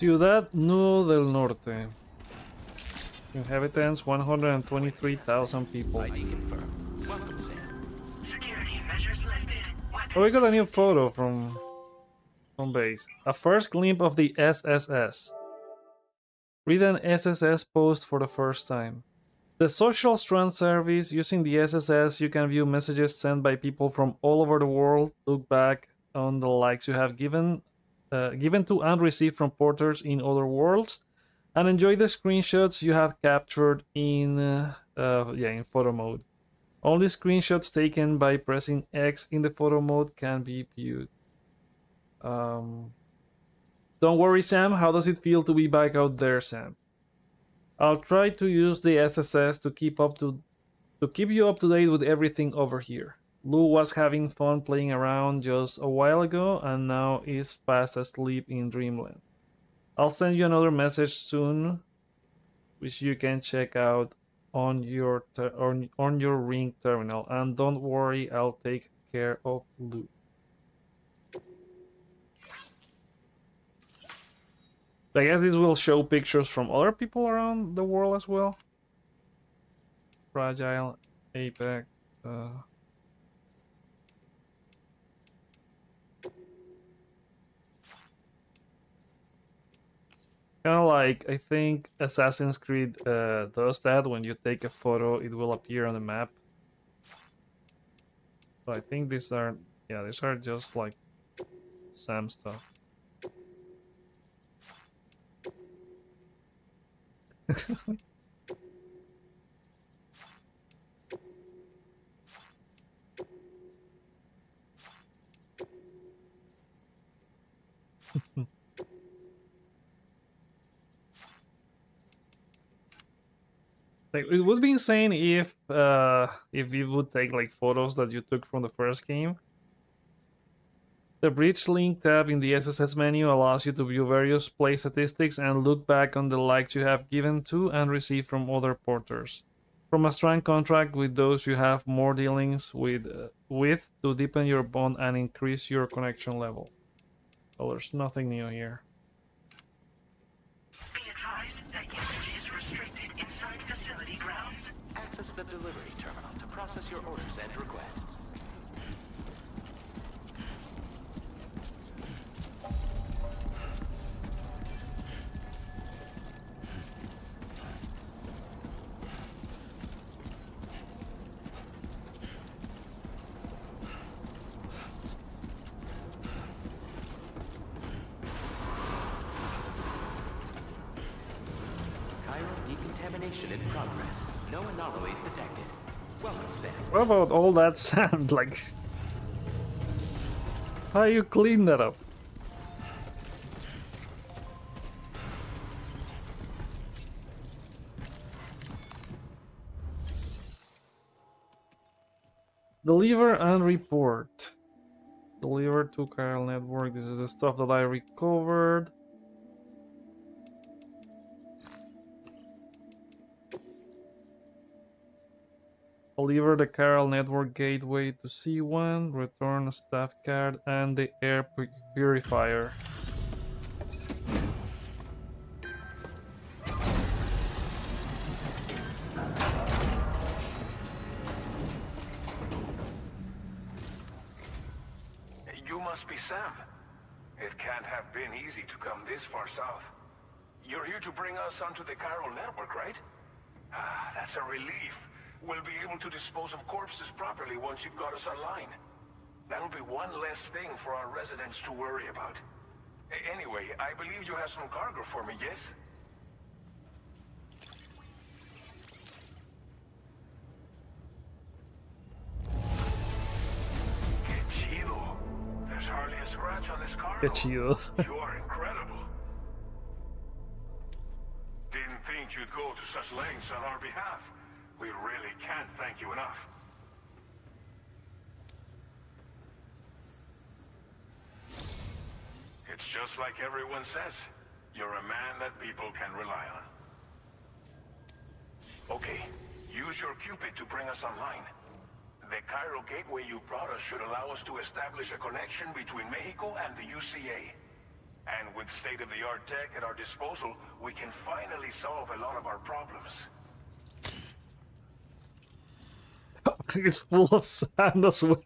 Ciudad Nudo del Norte. Inhabitants 123,000 people. Security measures lifted. Oh, we got a new photo from base. A first glimpse of the SSS. Read an SSS post for the first time. The social strand service. Using the SSS, you can view messages sent by people from all over the world. Look back on the likes you have given to and received from porters in other worlds, and enjoy the screenshots you have captured in in photo mode. Only screenshots taken by pressing X in the photo mode can be viewed. Don't worry, Sam. How does it feel to be back out there, Sam? I'll try to use the SSS to keep you up to date with everything over here. Lou was having fun playing around just a while ago and now is fast asleep in dreamland. I'll send you another message soon, which you can check out on your Ring terminal. And don't worry, I'll take care of Lou. I guess this will show pictures from other people around the world as well. Fragile, Apex. Kind of like, I think Assassin's Creed does that. When you take a photo, it will appear on the map. So I think these are just like Sam stuff. Like, it would be insane if you would take like photos that you took from the first game. The bridge link tab in the SSS menu allows you to view various play statistics and look back on the likes you have given to and received from other porters. From a strand contract with those you have more dealings with to deepen your bond and increase your connection level. Well, there's nothing new here. Be advised that usage is restricted inside facility grounds. Access the delivery terminal to process your orders and requests. Decontamination in progress. No anomalies detected. Welcome, Sam. What about all that sand? Like, how you clean that up? Deliver and report. Deliver to Chiral Network. This is the stuff that I recovered. Deliver the Chiral Network gateway to C1. Return a staff card and the air purifier. You must be Sam. It can't have been easy to come this far south. You're here to bring us onto the Chiral Network, right? Ah, that's a relief. We'll be able to dispose of corpses properly once you've got us online. That'll be one less thing for our residents to worry about. Anyway, I believe you have some cargo for me, yes? Que chido. There's hardly a scratch on this cargo. Qué chido. You are incredible. Didn't think you'd go to such lengths on our behalf. We really can't thank you enough. It's just like everyone says. You're a man that people can rely on. Okay, use your Cupid to bring us online. The Cairo gateway you brought us should allow us to establish a connection between Mexico and the UCA. And with state-of-the-art tech at our disposal, we can finally solve a lot of our problems. It's full of sand as well.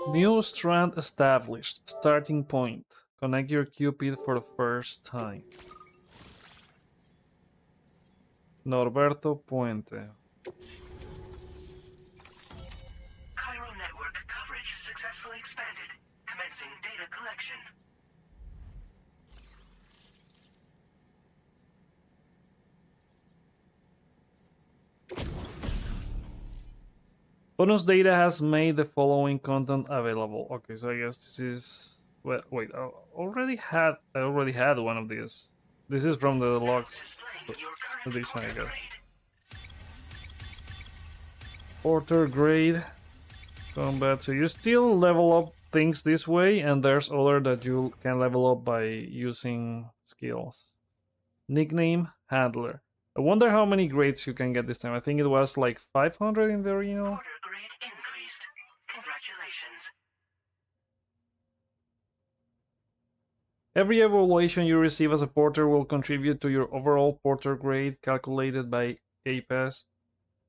New strand established. Starting point. Connect your Cupid for the first time. Norberto Puente. Chiral network coverage successfully expanded. Commencing data collection. Bonus data has made the following content available. Okay, so I guess this is. Wait, I already had one of these. This is from the logs edition, I guess. Porter grade combat. So you still level up things this way, and there's other that you can level up by using skills. Nickname handler. I wonder how many grades you can get this time. I think it was like 500 in the original. Order grade increased. Congratulations. Every evaluation you receive as a porter will contribute to your overall porter grade calculated by APES.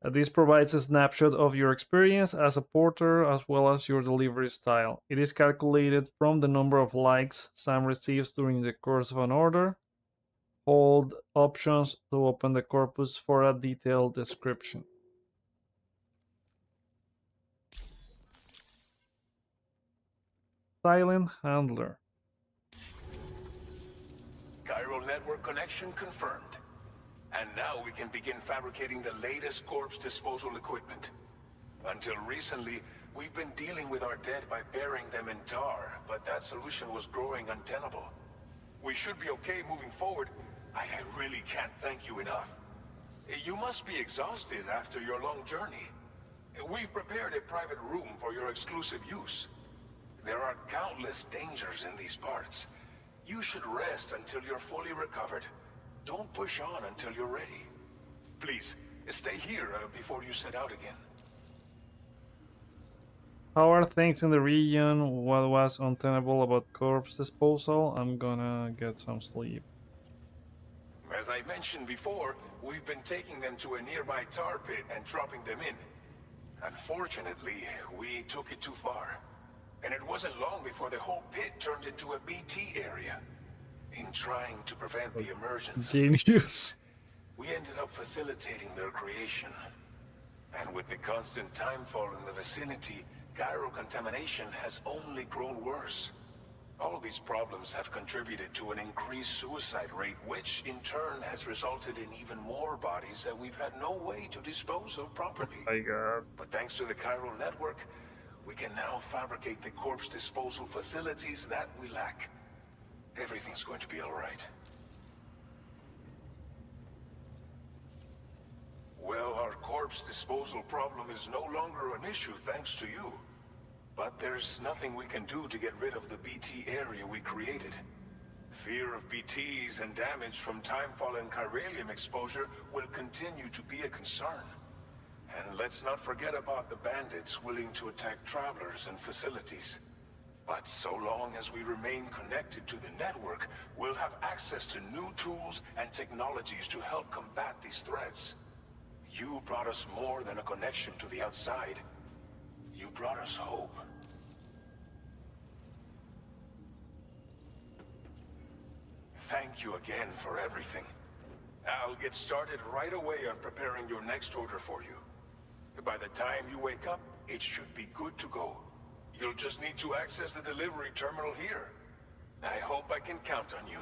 This provides a snapshot of your experience as a porter as well as your delivery style. It is calculated from the number of likes Sam receives during the course of an order. Hold options to open the corpus for a detailed description. Silent handler. Chiral network connection confirmed. And now we can begin fabricating the latest corpse disposal equipment. Until recently, we've been dealing with our dead by burying them in tar, but that solution was growing untenable. We should be okay moving forward. I really can't thank you enough. You must be exhausted after your long journey. We've prepared a private room for your exclusive use. There are countless dangers in these parts. You should rest until you're fully recovered. Don't push on until you're ready. Please, stay here before you set out again. How are things in the region? What was untenable about corpse disposal? I'm gonna get some sleep. As I mentioned before, we've been taking them to a nearby tar pit and dropping them in. Unfortunately, we took it too far. And it wasn't long before the whole pit turned into a BT area. In trying to prevent the emergence of Genius. we ended up facilitating their creation. And with the constant timefall in the vicinity, gyro contamination has only grown worse. All these problems have contributed to an increased suicide rate, which in turn has resulted in even more bodies that we've had no way to dispose of properly. My God. But thanks to the chiral network, we can now fabricate the corpse disposal facilities that we lack. Everything's going to be all right. Well, our corpse disposal problem is no longer an issue thanks to you. But there's nothing we can do to get rid of the BT area we created. Fear of BTs and damage from timefall and chiralium exposure will continue to be a concern. And let's not forget about the bandits willing to attack travelers and facilities. But so long as we remain connected to the network, we'll have access to new tools and technologies to help combat these threats. You brought us more than a connection to the outside. You brought us hope. Thank you again for everything. I'll get started right away on preparing your next order for you. By the time you wake up, it should be good to go. You'll just need to access the delivery terminal here. I hope I can count on you.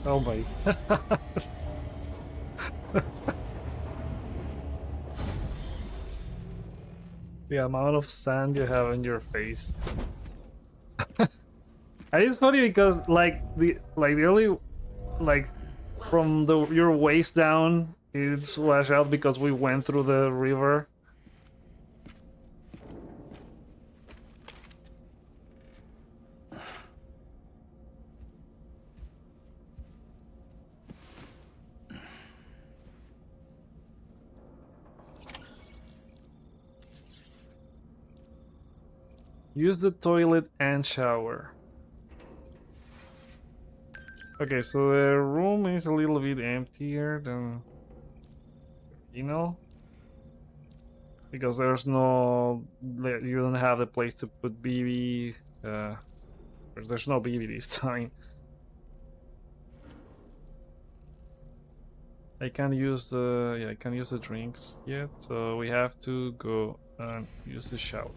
Oh my. The amount of sand you have in your face. And it's funny because the only from your waist down it's washed out because we went through the river. Use the toilet and shower. Okay, so the room is a little bit emptier than because there's no, you don't have the place to put BB. There's no BB this time. I can't use the I can't use the drinks yet, so we have to go and use the shower.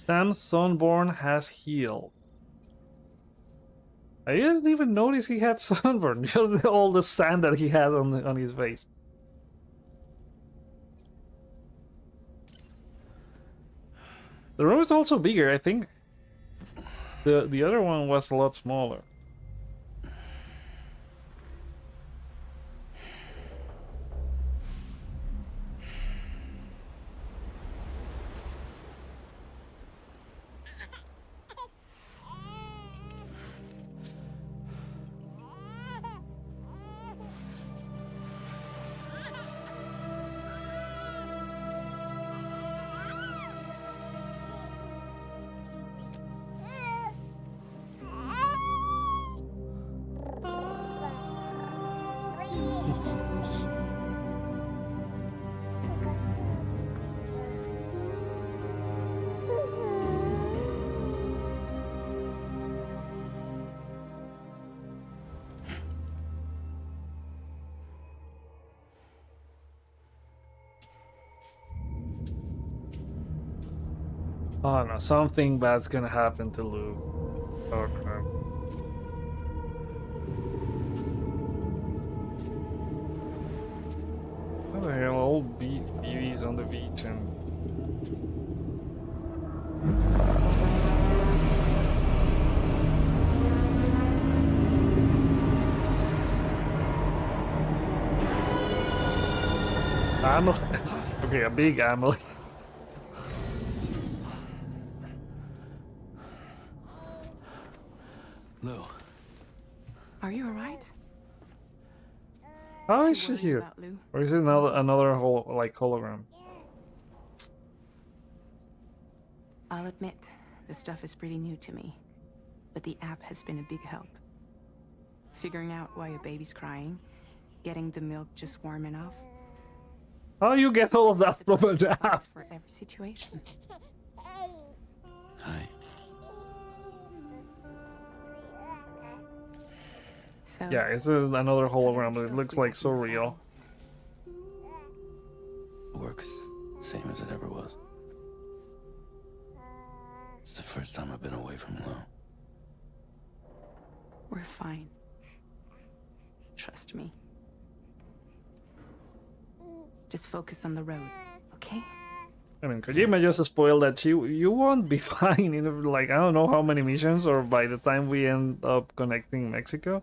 Sam's sunburn has healed. I didn't even notice he had sunburn, just all the sand that he had on his face. The room is also bigger, I think. The other one was a lot smaller. Oh no, something bad's gonna happen to Lou. Oh crap. What the hell, all BBs on the beach and... amulet. Okay, a big amulet. Lou, Are you alright? How If is she you're worried here? about Lou, Or is it another hologram? I'll admit, the stuff is pretty new to me. But the app has been a big help. Figuring out why a baby's crying, getting the milk just warm enough. How you get all of that The from an perfect app? device for every situation. hi. So, Yeah, it's another hologram, how but does it feel looks to be like back so in the real. The work's same as it ever was. It's the first time I've been away from Lou. We're fine. Trust me. Just focus on the road, okay? I mean, Kojima just spoiled that you won't be fine in like I don't know how many missions, or by the time we end up connecting Mexico.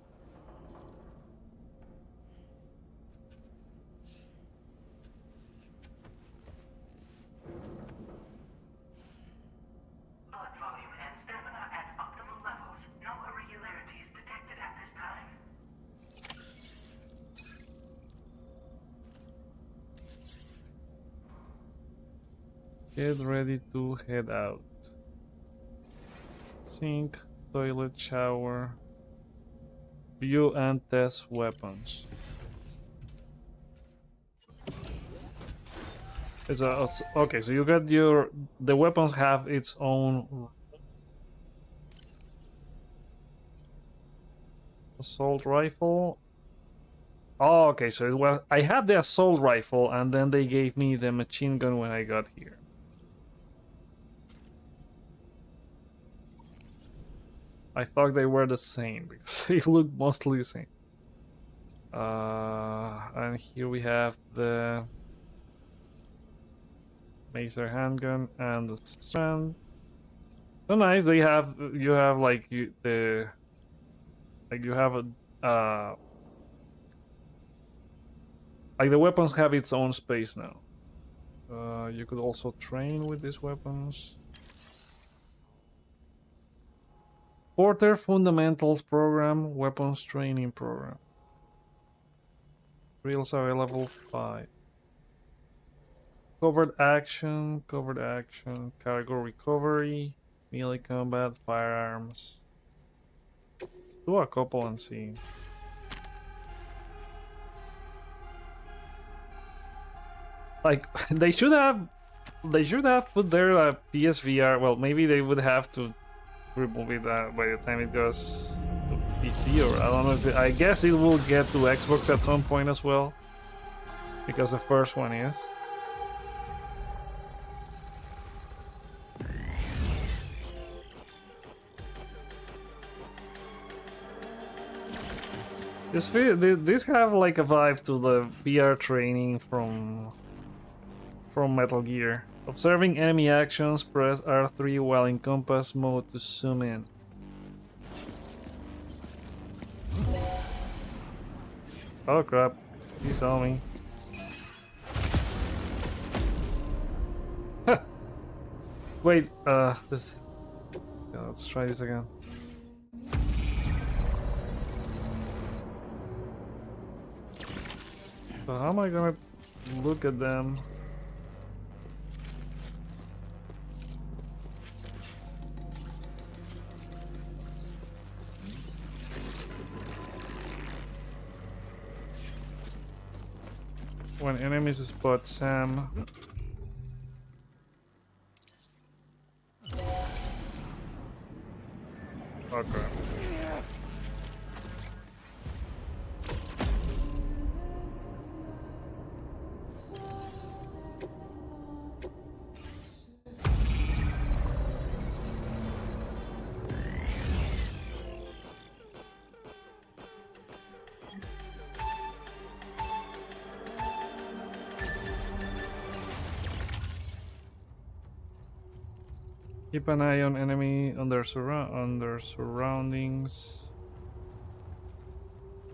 Blood volume and stamina at optimal levels. No irregularities detected at this time. Get ready to head out. Sink, toilet, shower. View and test weapons. Okay, so you got the weapons have its own assault rifle. Oh, okay, so it was I had the assault rifle and then they gave me the machine gun when I got here. I thought they were the same because they look mostly the same. And here we have the Maser handgun and the strand. So nice. You have like you have a like the weapons have its own space now. You could also train with these weapons. Porter Fundamentals Program, Weapons Training Program. Drills available 5. Covered action, cargo recovery, melee combat, firearms. Do a couple and see. Like they should have put there a PSVR. Well, maybe they would have to remove it by the time it goes to PC, or I don't know if I guess it will get to Xbox at some point as well, because the first one is. This have like a vibe to the VR training from Metal Gear. Observing enemy actions, press R3 while in compass mode to zoom in. Oh crap, he saw me. Wait, this... Yeah, let's try this again. So how am I gonna look at them? When enemies spot Sam. Okay. Keep an eye on enemy on their surroundings.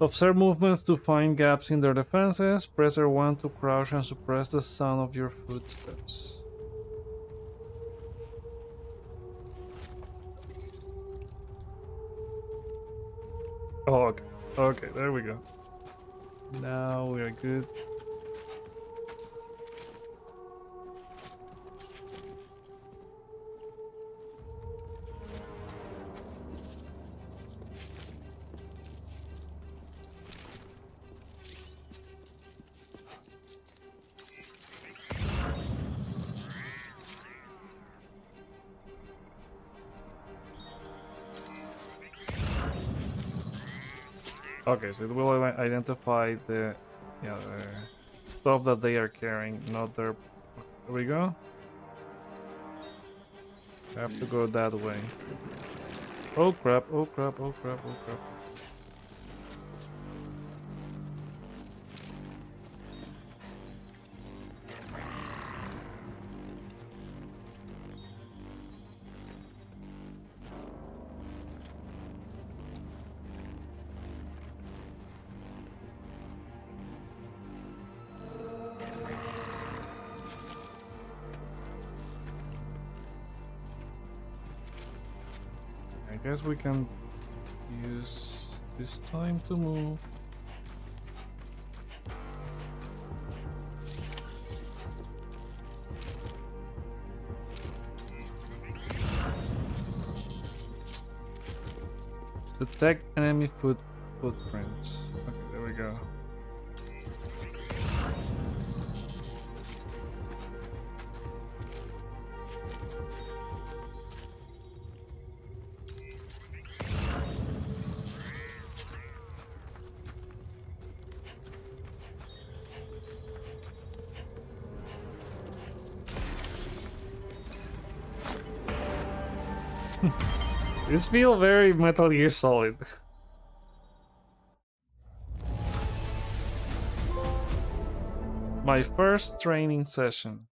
Observe movements to find gaps in their defenses. Press R1 to crouch and suppress the sound of your footsteps. Oh, okay. Okay, there we go. Now we are good. Okay, so it will identify the stuff that they are carrying, not their. There we go. I have to go that way. Oh crap! Oh crap! Oh crap! Oh crap! I guess we can use this time to move. Detect enemy footprints. Okay, there we go. This feels very Metal Gear Solid. My first training session.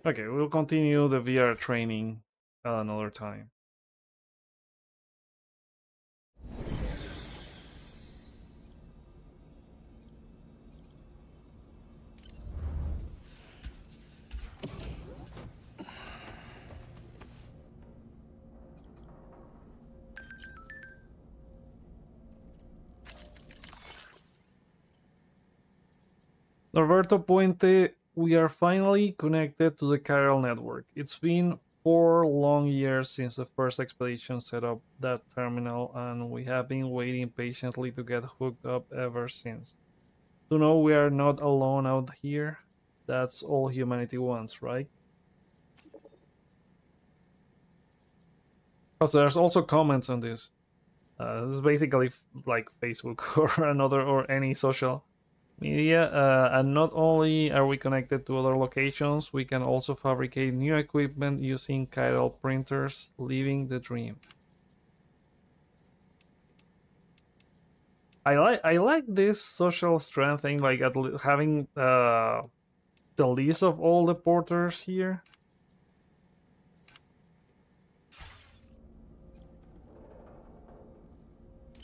Okay, we'll continue the VR training another time. Norberto Puente, we are finally connected to the chiral network. It's been 4 long years since the first expedition set up that terminal, and we have been waiting patiently to get hooked up ever since. To know we are not alone out here, that's all humanity wants, right? So there's also comments on this. This is basically like Facebook or any social media, and not only are we connected to other locations, we can also fabricate new equipment using chiral printers, living the dream. I like this social strand thing, like having the list of all the porters here.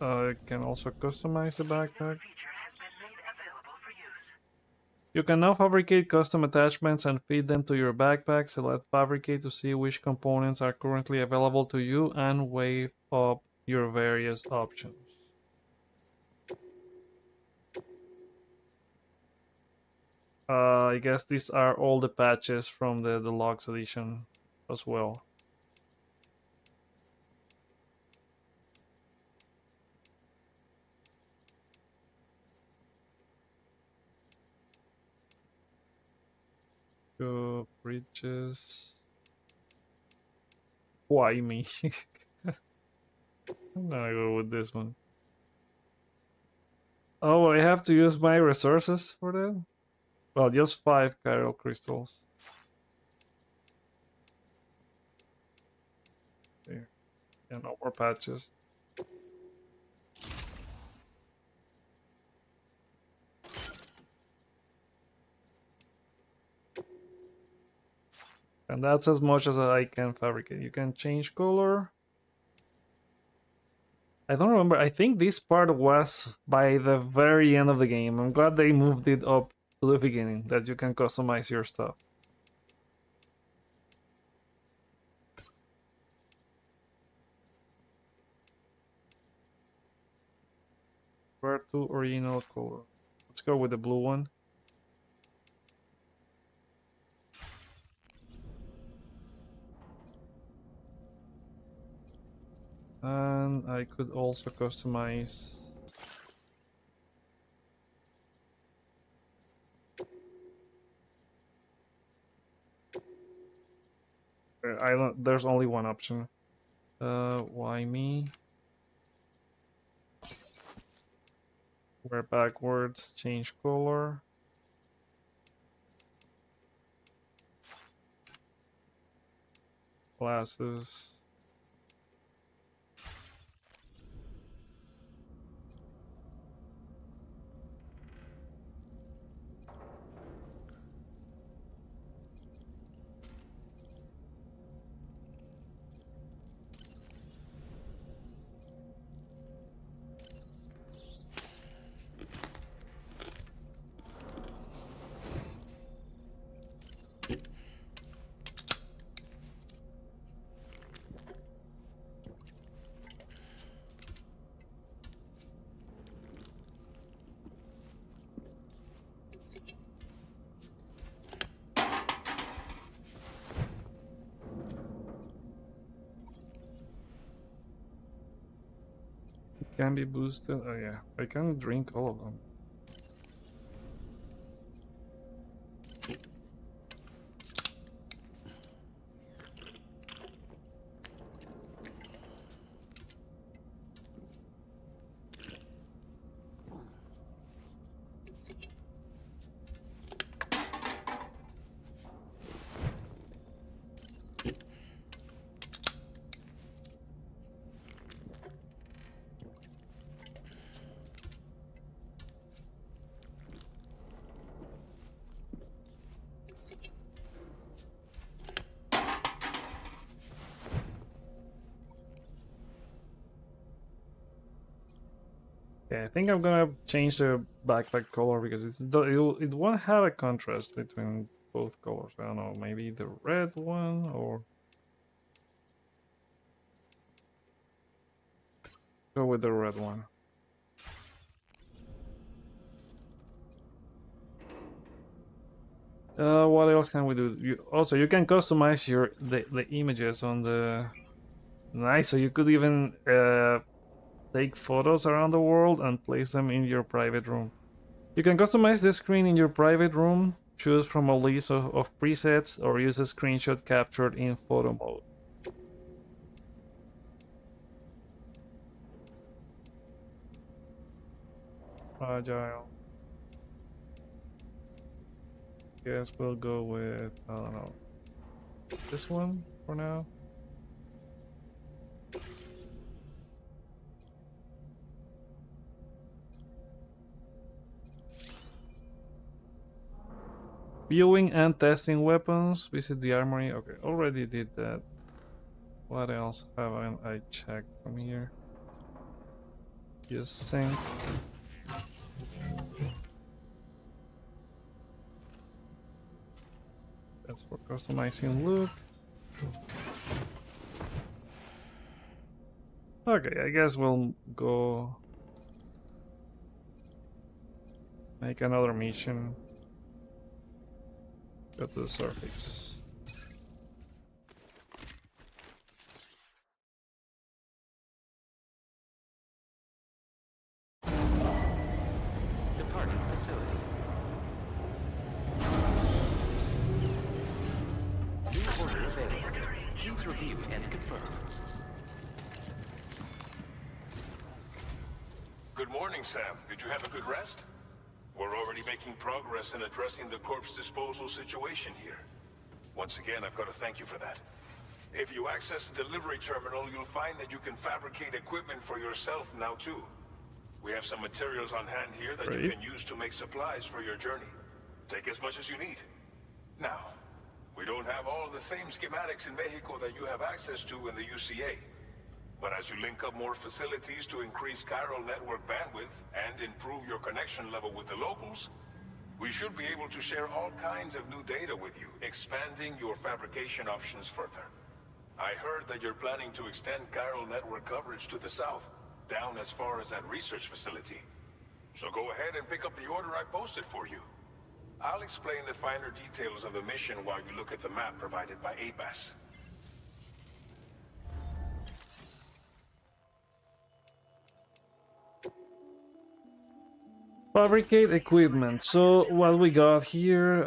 I can also customize the backpack. You can now fabricate custom attachments and feed them to your backpack. Select fabricate to see which components are currently available to you and weigh up your various options. I guess these are all the patches from the deluxe edition as well. Go bridges. Why me? I'm gonna go with this one. Oh, I have to use my resources for that? Well, just 5 chiral crystals. There. And no more patches. And that's as much as I can fabricate. You can change color. I don't remember. I think this part was by the very end of the game. I'm glad they moved it up to the beginning, that you can customize your stuff. Where to original color? Let's go with the blue one. And I could also customize. I don't. There's only one option. Why me? Wear backwards. Change color. Glasses. Can be boosted. Oh yeah, I can drink all of them. Yeah, I think I'm gonna change the backpack color because it won't have a contrast between both colors. I don't know, maybe the red one or go with the red one. What else can we do? You can customize the images on the. Nice, so you could even take photos around the world and place them in your private room. You can customize this screen in your private room, choose from a list of presets, or use a screenshot captured in photo mode. Agile. Guess we'll go with, I don't know, this one for now. Viewing and testing weapons. Visit the armory. Okay, already did that. What else haven't I checked from here? Use sync. That's for customizing look. Okay, I guess we'll go make another mission. Go to the surface. Departing facility. New order available. Please review and confirm. Good morning, Sam. Did you have a good rest? We're already making progress in addressing the corpse disposal situation here. Once again, I've got to thank you for that. If you access the delivery terminal, you'll find that you can fabricate equipment for yourself now too. We have some materials on hand here that you can use to make supplies for your journey. Take as much as you need. Now, We don't have all the same schematics in Mexico that you have access to in the UCA. But as you link up more facilities to increase chiral network bandwidth and improve your connection level with the locals, we should be able to share all kinds of new data with you, expanding your fabrication options further. I heard that you're planning to extend chiral network coverage to the south, down as far as that research facility. So go ahead and pick up the order I posted for you. I'll explain the finer details of the mission while you look at the map provided by ABAS. Fabricate equipment. So what we got here,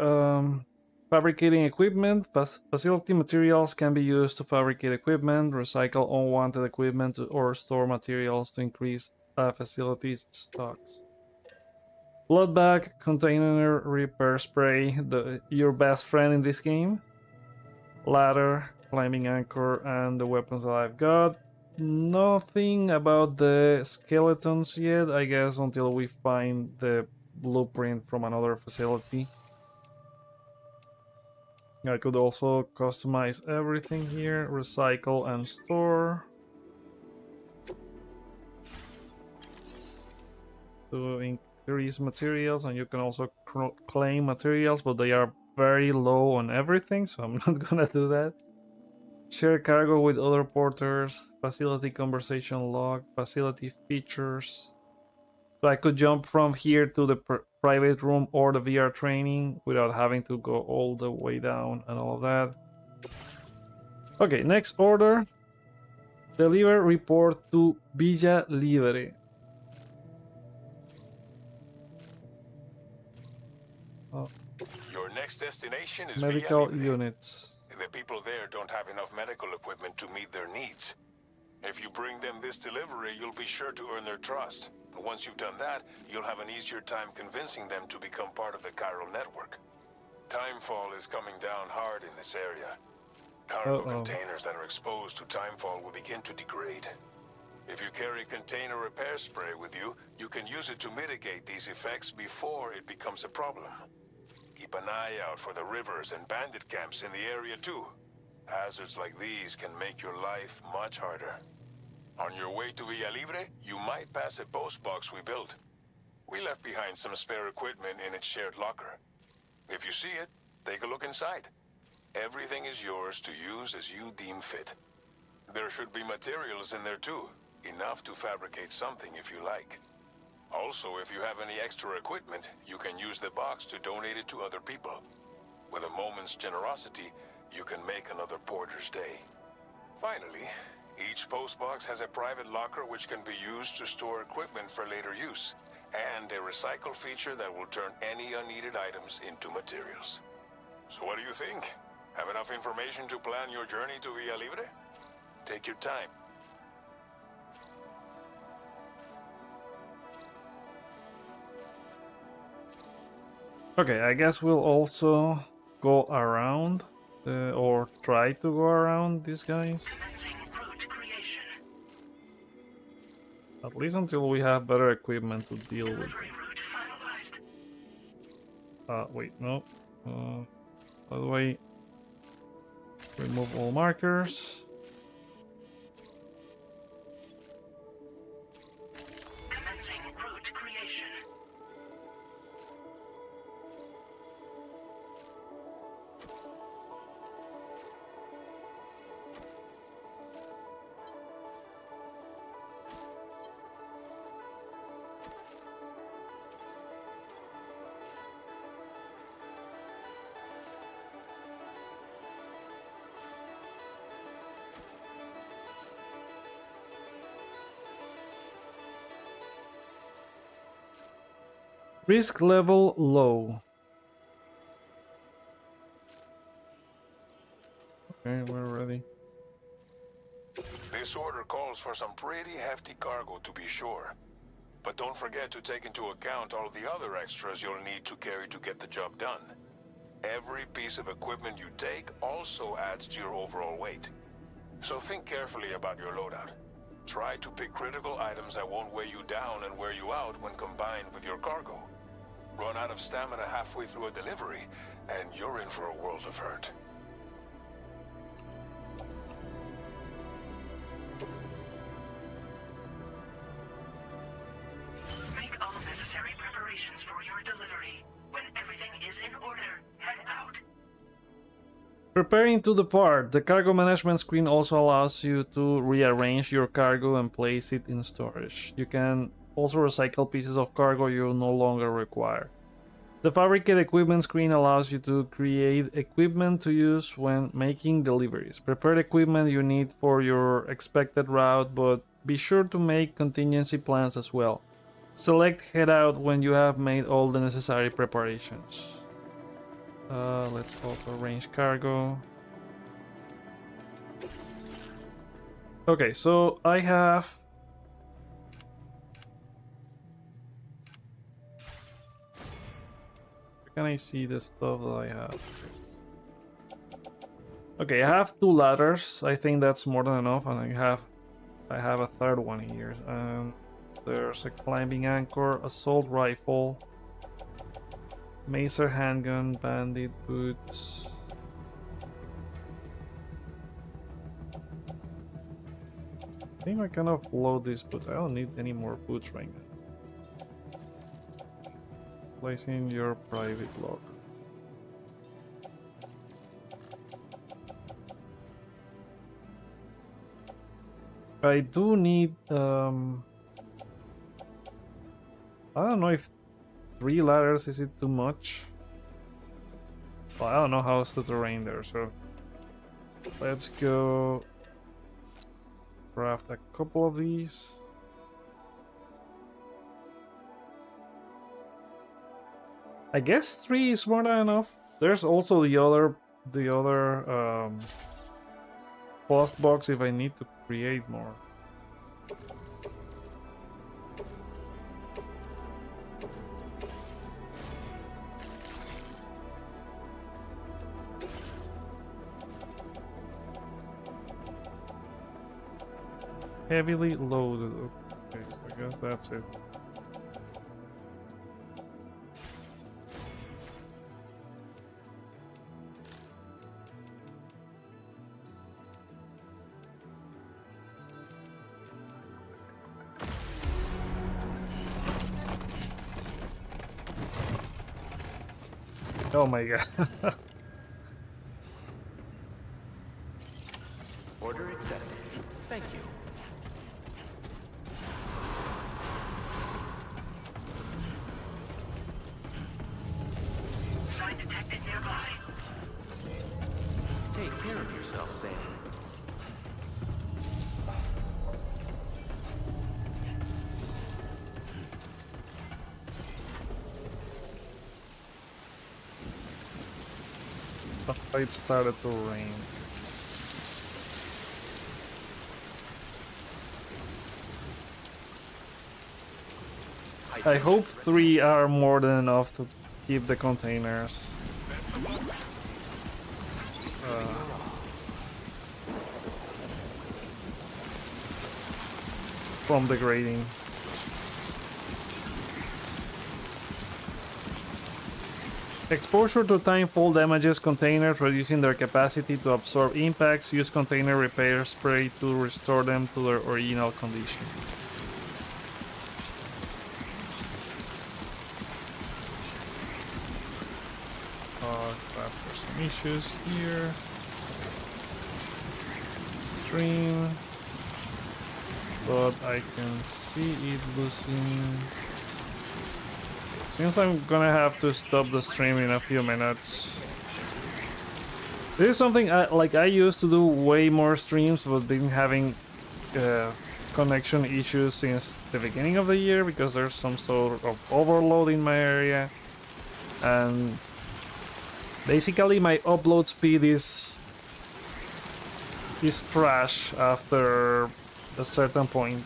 fabricating equipment, facility materials can be used to fabricate equipment, recycle unwanted equipment, or store materials to increase facilities stocks. Blood bag, container repair spray, your best friend in this game. Ladder, climbing anchor, and the weapons that I've got. Nothing about the skeletons yet, I guess, until we find the blueprint from another facility. I could also customize everything here, recycle and store. To increase materials, and you can also claim materials, but they are very low on everything, so I'm not gonna do that. Share cargo with other porters, facility conversation log, facility features. So I could jump from here to the private room or the VR training without having to go all the way down and all of that. Okay, next order. Deliver report to Villa Libre. Oh. Your next destination is Medical Villa Libre. units. The people there don't have enough medical equipment to meet their needs. If you bring them this delivery, you'll be sure to earn their trust. Once you've done that, you'll have an easier time convincing them to become part of the chiral network. Timefall is coming down hard in this area. Cargo containers that are exposed to timefall will begin to degrade. If you carry container repair spray with you, you can use it to mitigate these effects before it becomes a problem. Keep an eye out for the rivers and bandit camps in the area too. Hazards like these can make your life much harder. On your way to Villa Libre, you might pass a post box we built. We left behind some spare equipment in its shared locker. If you see it, take a look inside. Everything is yours to use as you deem fit. There should be materials in there too, enough to fabricate something if you like. Also, if you have any extra equipment, you can use the box to donate it to other people. With a moment's generosity, you can make another porter's day. Finally, each postbox has a private locker which can be used to store equipment for later use, and a recycle feature that will turn any unneeded items into materials. So what do you think? Have enough information to plan your journey to Villa Libre? Take your time. Okay, I guess we'll also go around, or try to go around these guys. At least until we have better equipment to deal with. Wait, no. By the way, remove all markers. Risk level low. Okay, we're ready. This order calls for some pretty hefty cargo to be sure. But don't forget to take into account all the other extras you'll need to carry to get the job done. Every piece of equipment you take also adds to your overall weight. So think carefully about your loadout. Try to pick critical items that won't weigh you down and wear you out when combined with your cargo. Run out of stamina halfway through a delivery, and you're in for a world of hurt. Preparing to depart. The cargo management screen also allows you to rearrange your cargo and place it in storage. You can also recycle pieces of cargo you no longer require. The fabricate equipment screen allows you to create equipment to use when making deliveries. Prepare equipment you need for your expected route, but be sure to make contingency plans as well. Select head out when you have made all the necessary preparations. Let's also arrange cargo. Okay, so I have... Can I see the stuff that I have? Okay, I have 2 ladders. I think that's more than enough, and I have a third one here. There's a climbing anchor, assault rifle, macer handgun, bandit boots. I think I can offload these boots. I don't need any more boots right now. Placing your private lock. I do need I don't know if 3 ladders is it too much. Well, I don't know how's the terrain there, so let's go craft a couple of these. I guess 3 is more than enough. There's also the other post box if I need to create more. Heavily loaded. Okay, so I guess that's it. Oh my god. Order accepted. Thank you. Sign detected nearby. Take care of yourself, Sam. It started to rain. I hope 3 are more than enough to keep the containers from degrading. Exposure to timefall damages containers, reducing their capacity to absorb impacts. Use container repair spray to restore them to their original condition. There's some issues here. Stream. But I can see it losing. Seems I'm gonna have to stop the stream in a few minutes. This is something I used to do way more streams, but been having connection issues since the beginning of the year because there's some sort of overload in my area, and basically my upload speed is trash after a certain point.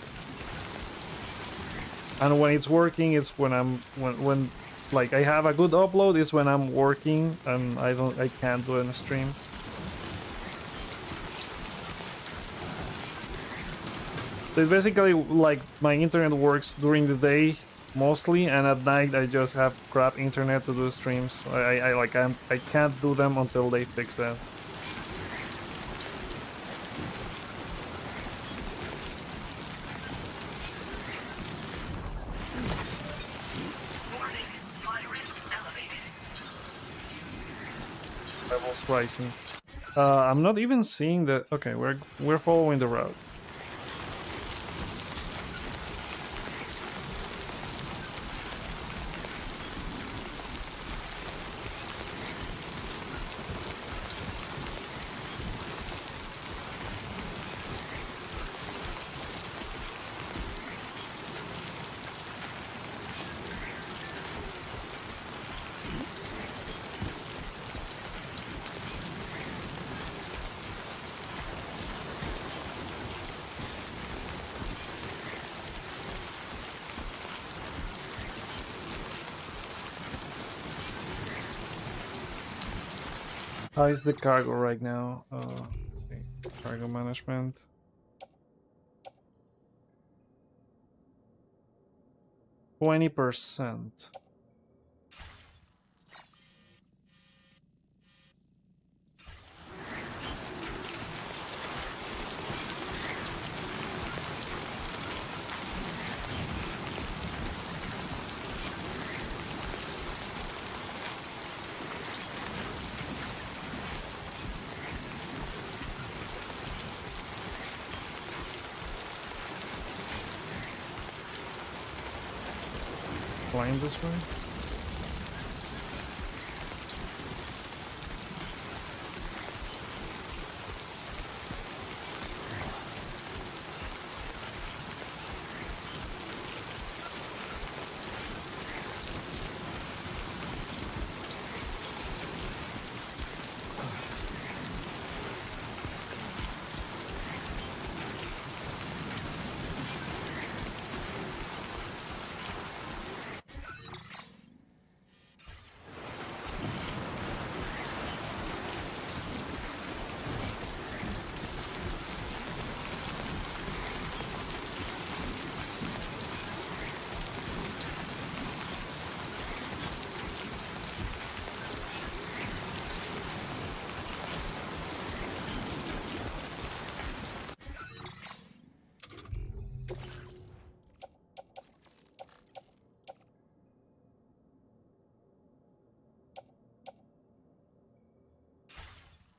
And when it's working, it's when when like I have a good upload is when I'm working and I can't do it in a stream. So it's basically like my internet works during the day mostly, and at night I just have crap internet to do streams. I can't do them until they fix that. Levels rising. I'm not even seeing the. Okay, we're following the route. How is the cargo right now? Let's see. Cargo management. 20%. Flying this way?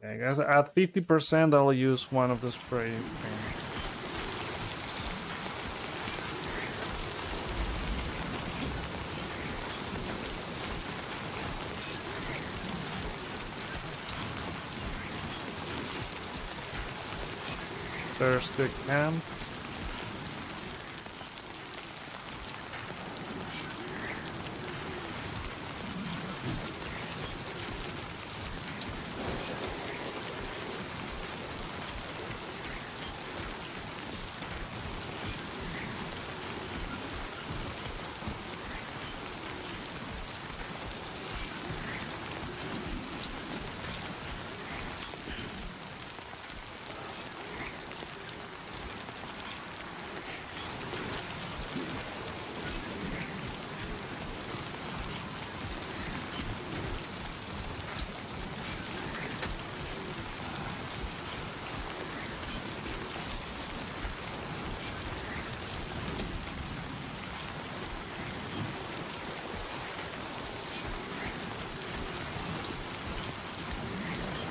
Okay, guys, at 50%, I'll use one of the spray things. There's the camp.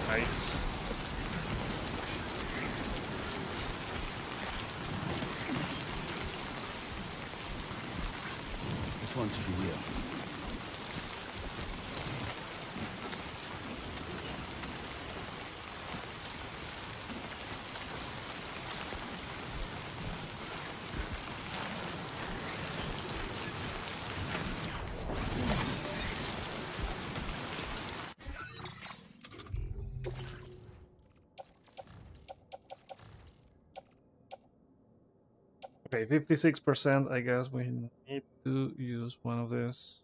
Nice. This one's for you. Okay, 56%. I guess we need to use one of these.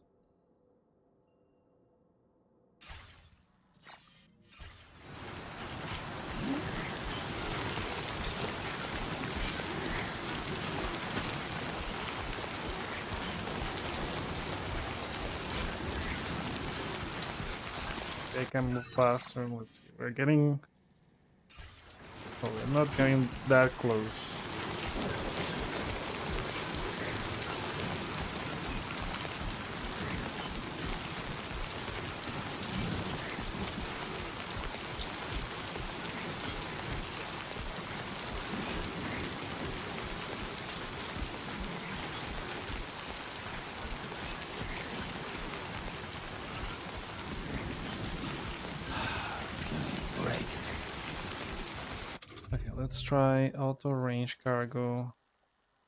They can move faster. Let's see. We're getting. Oh, we're not getting that close. Let's try auto range cargo,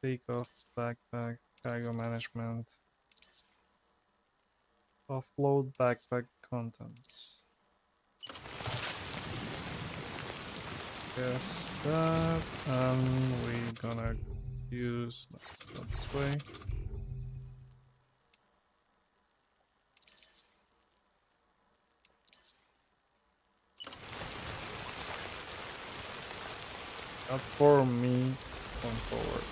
takeoff, backpack, cargo management, offload backpack contents. Guess that, and we're gonna use not this way. Not for me going forward.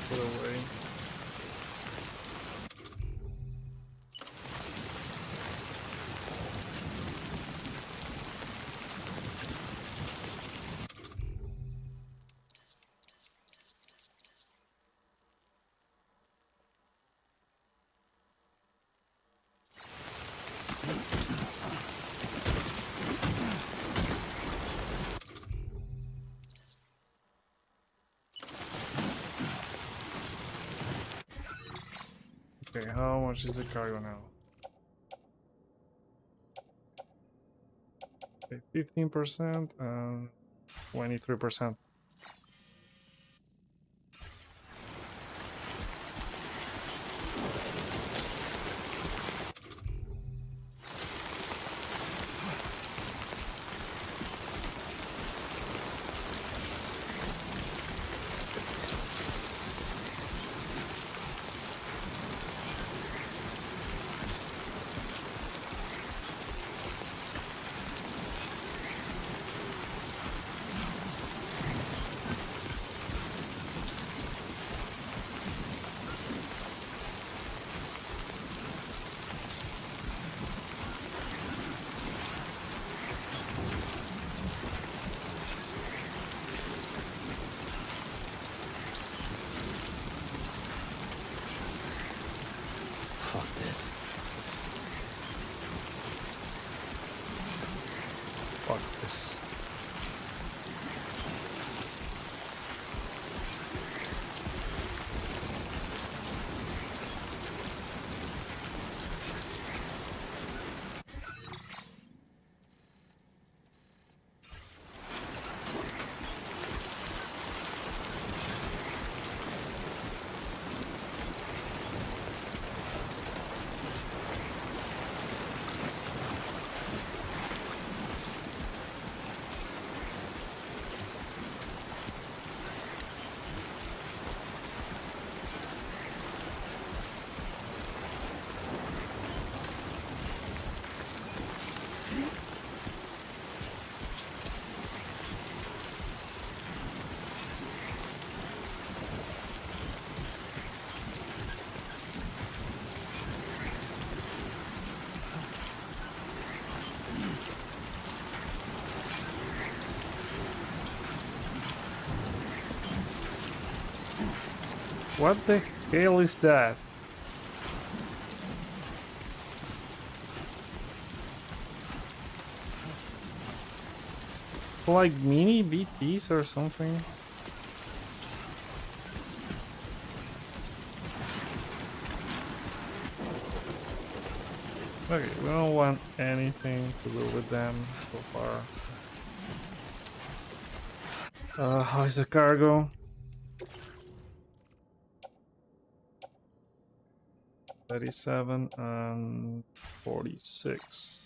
Put away. Okay, how much is the cargo now? Okay, 15% and 23%. Fuck this. Fuck this. What the hell is that? Like mini BTs or something? Okay, we don't want anything to do with them so far. How is the cargo? 37 and 46.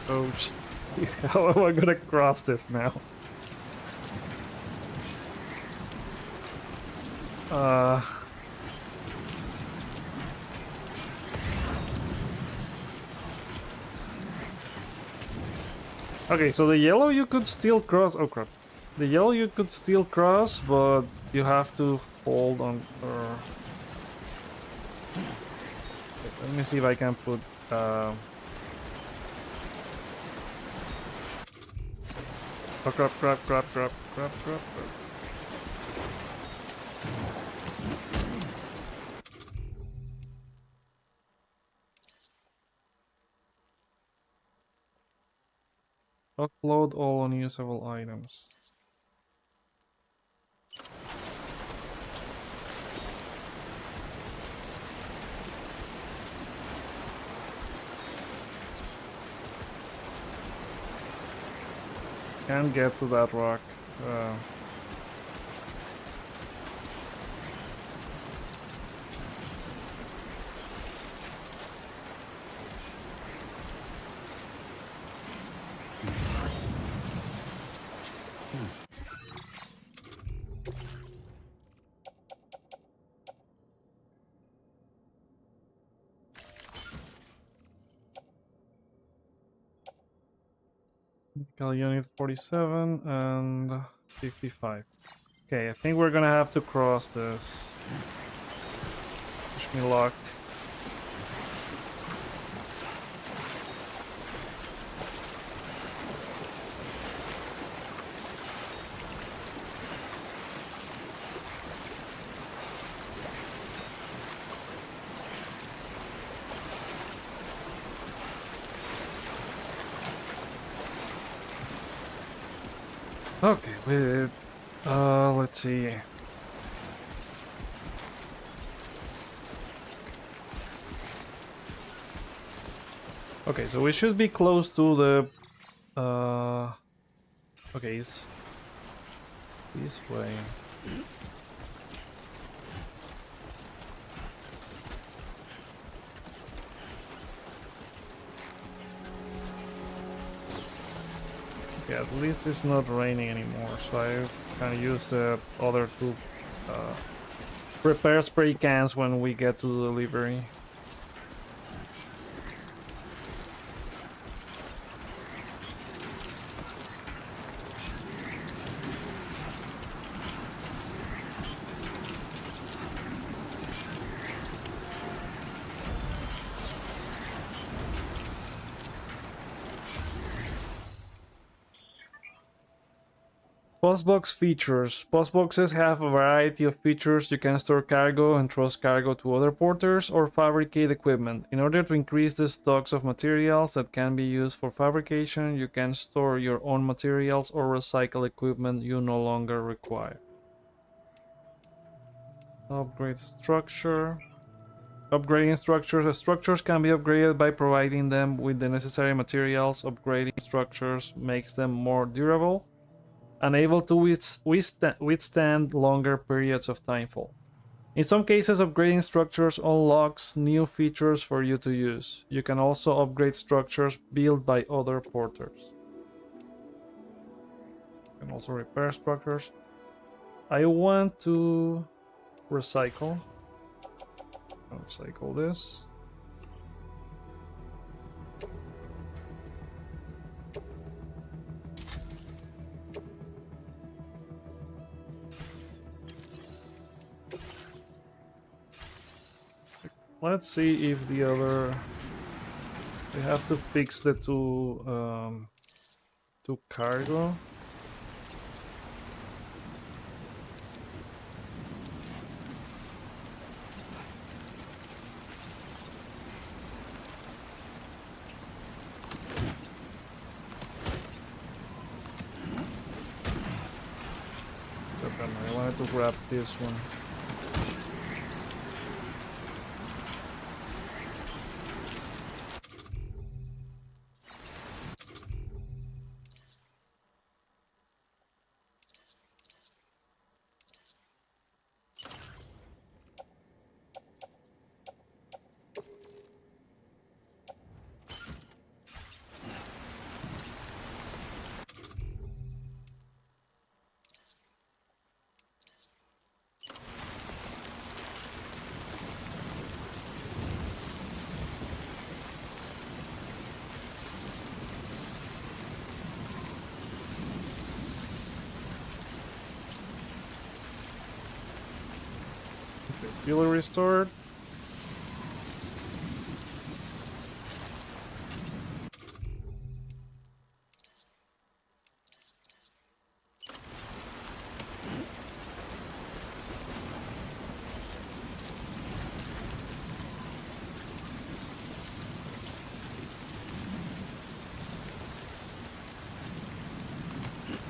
Oh, how am I gonna cross this now? Okay, so the yellow you could still cross. Oh crap. The yellow you could still cross, but you have to hold on. Or let me see if I can put. Oh, crap, crap, crap, crap, crap, crap, crap. Upload all unusable items. Can't get to that rock. Unit 47 and 55. Okay, I think we're gonna have to cross this. Push me locked. Okay, with let's see. Okay, so we should be close to the okay, it's this way. Okay, at least it's not raining anymore, so I can use the other two repair spray cans when we get to the delivery. Postbox features. Postboxes have a variety of features. You can store cargo and trust cargo to other porters or fabricate equipment. In order to increase the stocks of materials that can be used for fabrication, you can store your own materials or recycle equipment you no longer require. Upgrade structure. Upgrading structures. Structures can be upgraded by providing them with the necessary materials. Upgrading structures makes them more durable and able to withstand longer periods of timefall. In some cases, upgrading structures unlocks new features for you to use. You can also upgrade structures built by other porters. You can also repair structures. I want to recycle. I'll recycle this. Let's see if the other. We have to fix the two cargo. I wanted to grab this one. fully restored.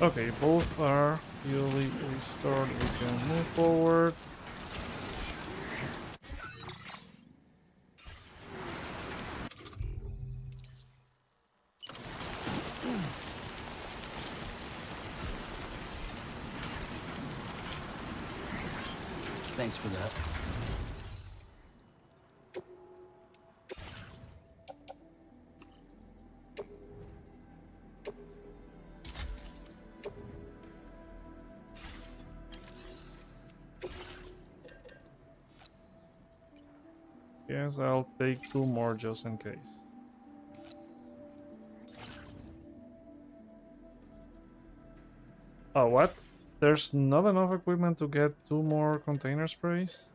Okay, both are fully restored. We can move forward. Thanks for that. Yes, I'll take 2 more just in case. Oh, what? There's not enough equipment to get 2 more container sprays?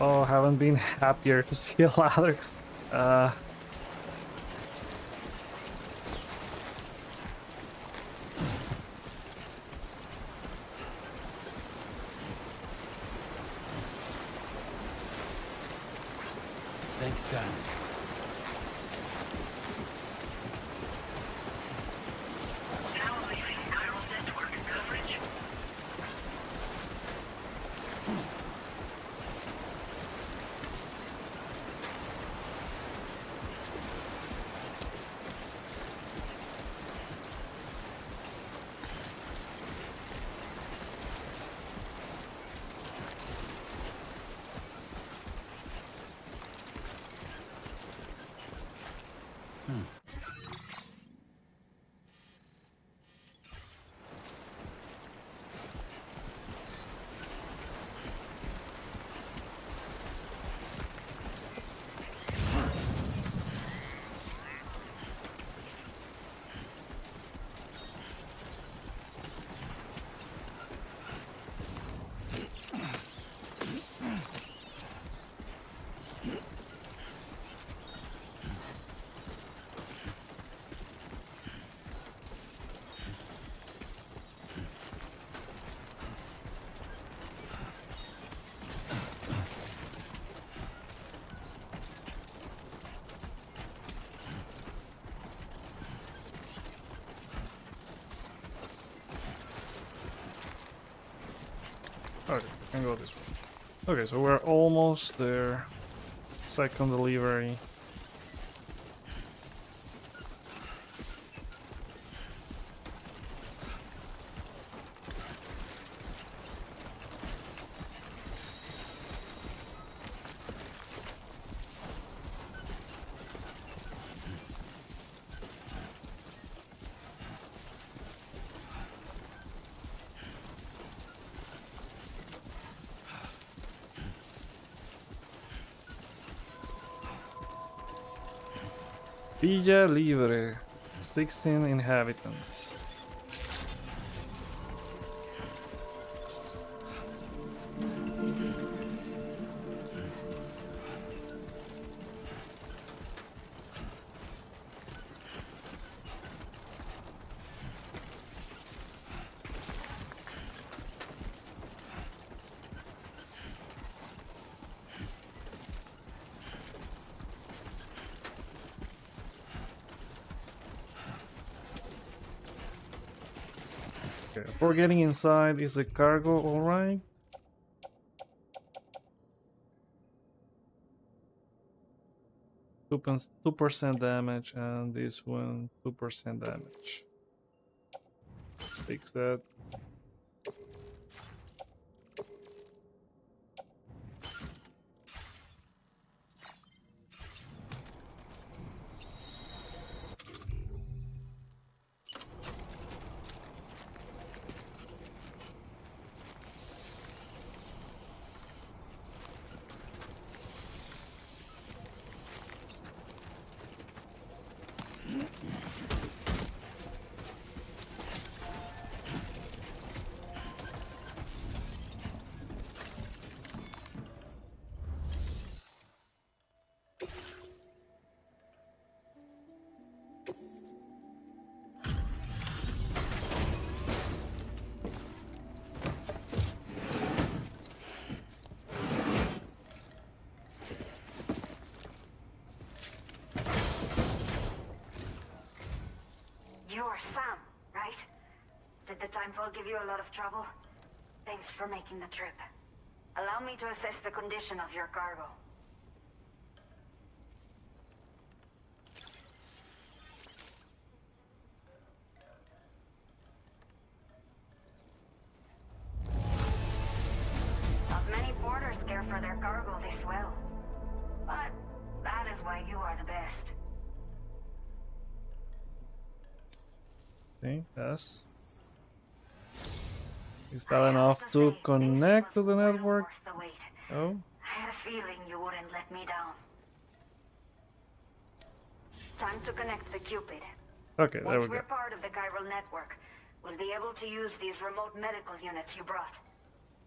Oh, haven't been happier to see a ladder. Uh, Thank God. Now leaving viral network coverage. okay, we can go this way. Okay, so we're almost there. Second delivery. Villa Libre, 16 inhabitants. Okay, before getting inside, is the cargo alright? 2% damage, and this one 2% damage. Let's fix that. You're Sam, right? Did the timefall give you a lot of trouble? Thanks for making the trip. Allow me to assess the condition of your cargo. Not many porters care for their cargo this well. But that is why you are the best. Okay, yes. Is that enough to connect to the network? Oh. I had a feeling you wouldn't let me down. Time to connect the Cupid. Okay, there we Once go. we're part of the chiral network, we'll be able to use these remote medical units you brought.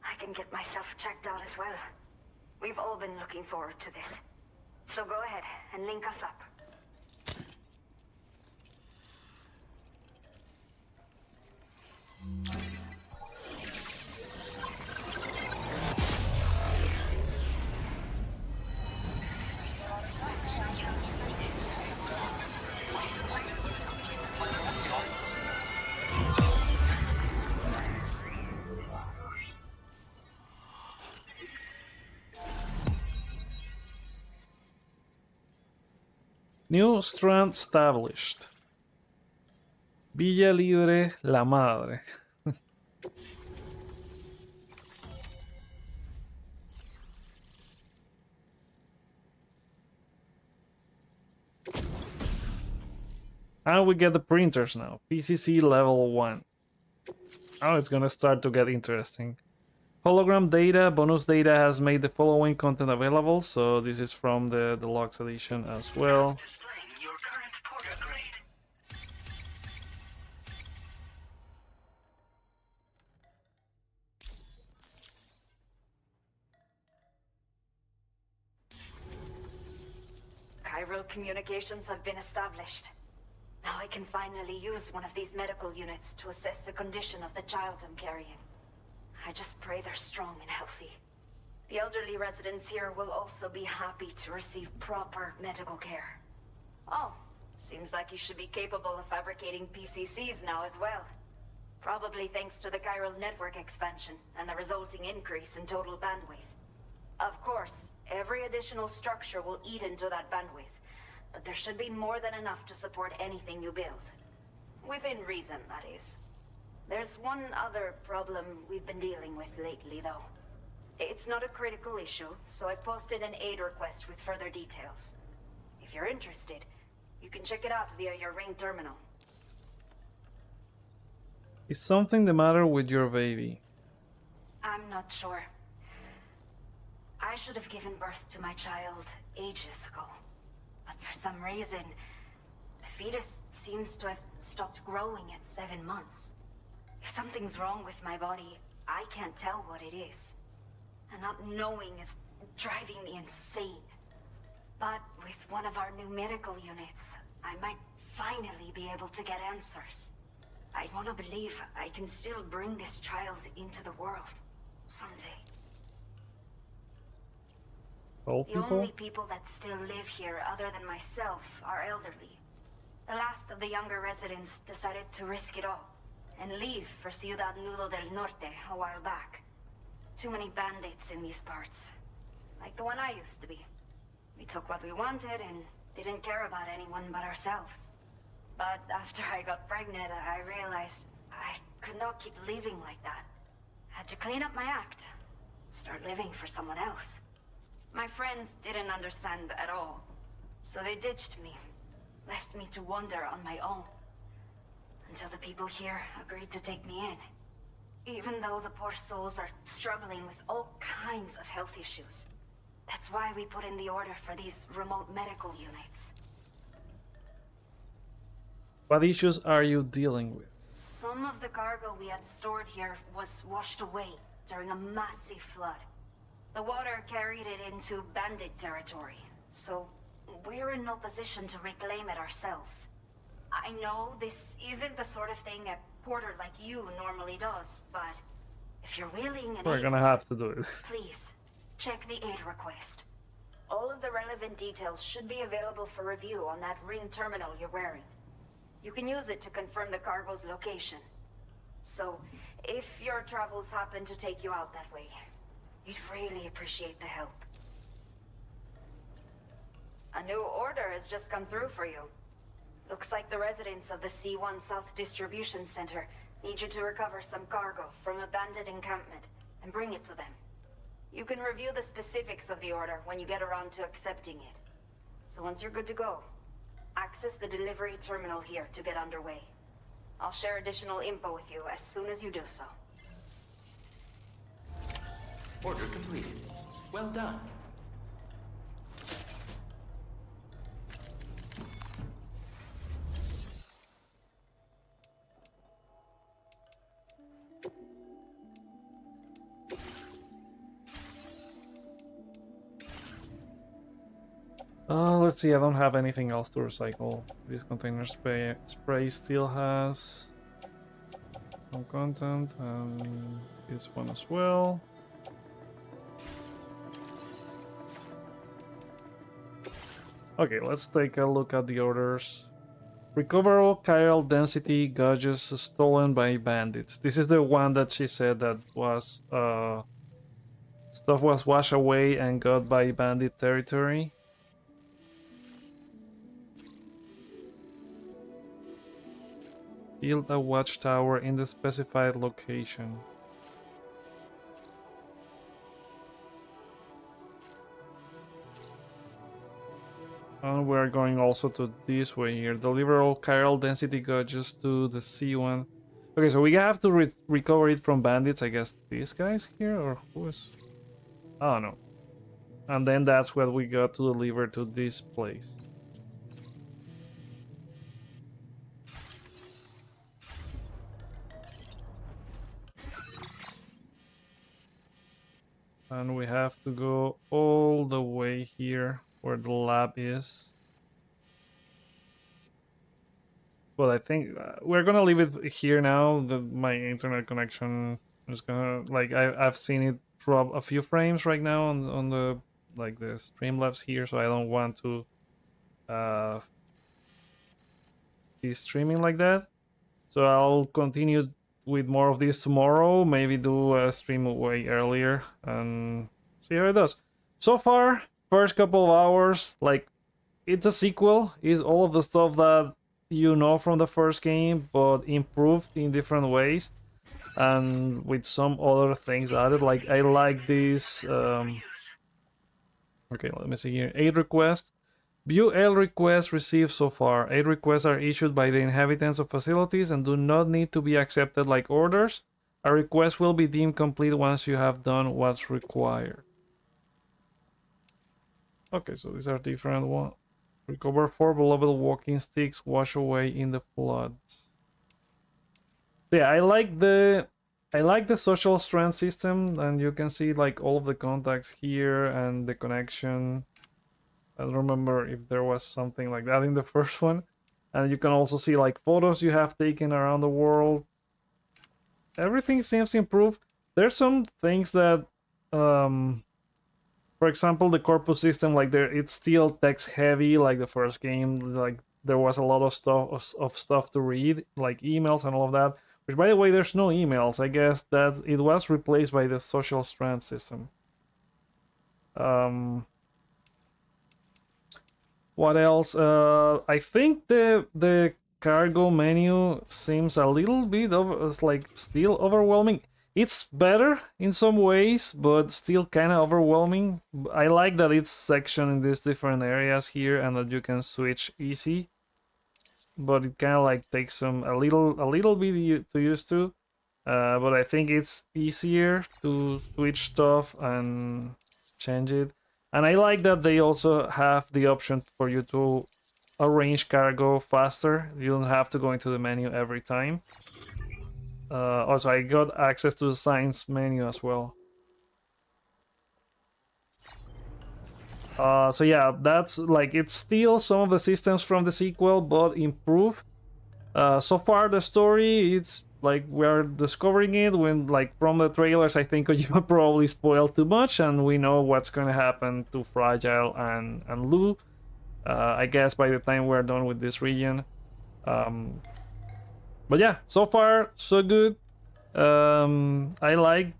I can get myself checked out as well. We've all been looking forward to this. So go ahead and link us up. New strand established. Villa Libre, la madre. And we get the printers now. PCC level 1. Now it's gonna start to get interesting. Hologram data, bonus data has made the following content available, so this is from the deluxe edition as well. Displaying your current porter grade. Chiral communications have been established. Now I can finally use one of these medical units to assess the condition of the child I'm carrying. I just pray they're strong and healthy. The elderly residents here will also be happy to receive proper medical care. Oh, seems like you should be capable of fabricating PCCs now as well. Probably thanks to the chiral network expansion and the resulting increase in total bandwidth. Of course, every additional structure will eat into that bandwidth, but there should be more than enough to support anything you build. Within reason, that is. There's one other problem we've been dealing with lately, though. It's not a critical issue, so I posted an aid request with further details. If you're interested, you can check it out via your Ring terminal. Is something the matter with your baby? I'm not sure. I should have given birth to my child ages ago. But for some reason, fetus seems to have stopped growing at 7 months. If something's wrong with my body, I can't tell what it is. And not knowing is driving me insane. But with one of our new medical units, I might finally be able to get answers. I want to believe I can still bring this child into the world someday. Old The people? only people that still live here other than myself are elderly. The last of the younger residents decided to risk it all and leave for Ciudad Nudo del Norte a while back. Too many bandits in these parts. Like the one I used to be. We took what we wanted and didn't care about anyone but ourselves. But after I got pregnant, I realized I could not keep living like that. Had to clean up my act. Start living for someone else. My friends didn't understand at all. So they ditched me. Left me to wander on my own. Until the people here agreed to take me in. Even though the poor souls are struggling with all kinds of health issues. That's why we put in the order for these remote medical units. What issues are you dealing with? Some of the cargo we had stored here was washed away during a massive flood. The water carried it into bandit territory, so we're in no position to reclaim it ourselves. I know this isn't the sort of thing a porter like you normally does, but if you're willing and We're gonna able, have to do it. please, check the aid request. All of the relevant details should be available for review on that ring terminal you're wearing. You can use it to confirm the cargo's location. So, if your travels happen to take you out that way, we'd really appreciate the help. A new order has just come through for you. Looks like the residents of the C1 South Distribution Center need you to recover some cargo from a bandit encampment and bring it to them. You can review the specifics of the order when you get around to accepting it. So once you're good to go, access the delivery terminal here to get underway. I'll share additional info with you as soon as you do so. Order completed. Well done. Let's see, I don't have anything else to recycle. This container spray still has some content, and this one as well. Okay, let's take a look at the orders. Recoverable chiral density gauges stolen by bandits. This is the one that she said that was stuff was washed away and got by bandit territory. Build a watchtower in the specified location. And we're going also to this way here. Deliver all chiral density gauges to the C1. Okay, so we have to recover it from bandits, I guess these guys here, or who is... I don't know. And then that's what we got to deliver to this place. And we have to go all the way here where the lab is. But I think we're gonna leave it here now. My internet connection is gonna, like, I've seen it drop a few frames right now on the the Streamlabs here, so I don't want to be streaming like that. So I'll continue with more of this tomorrow, maybe do a stream way earlier and see how it does. So far, first couple of hours, like, it's a sequel, is all of the stuff that you know from the first game, but improved in different ways and with some other things added. Like, I like this okay, let me see here. Aid request. View aid requests received so far. Aid requests are issued by the inhabitants of facilities and do not need to be accepted like orders. A request will be deemed complete once you have done what's required. Okay, so these are different Recover 4 beloved walking sticks, wash away in the floods. Yeah, I like the social strand system, and you can see like all of the contacts here and the connection. I don't remember if there was something like that in the first one. And you can also see like photos you have taken around the world. Everything seems improved. There's some things that for example, the corpus system, like it's still text heavy like the first game. Like there was a lot of stuff to read, like emails and all of that. Which, by the way, there's no emails. I guess that it was replaced by the social strand system. What else? I think the cargo menu seems a little bit it's like still overwhelming. It's better in some ways, but still kind of overwhelming. I like that it's sectioned in these different areas here and that you can switch easy. But it kind of like takes a little bit to used to. But I think it's easier to switch stuff and change it. And I like that they also have the option for you to arrange cargo faster. You don't have to go into the menu every time. Also, I got access to the science menu as well. So yeah, that's like, it's still some of the systems from the sequel, but improved. So far the story, it's like we're discovering it when, like, from the trailers, I think Kojima probably spoiled too much, and we know what's gonna happen to Fragile and Lou. I guess by the time we're done with this region. But yeah, so far so good. I like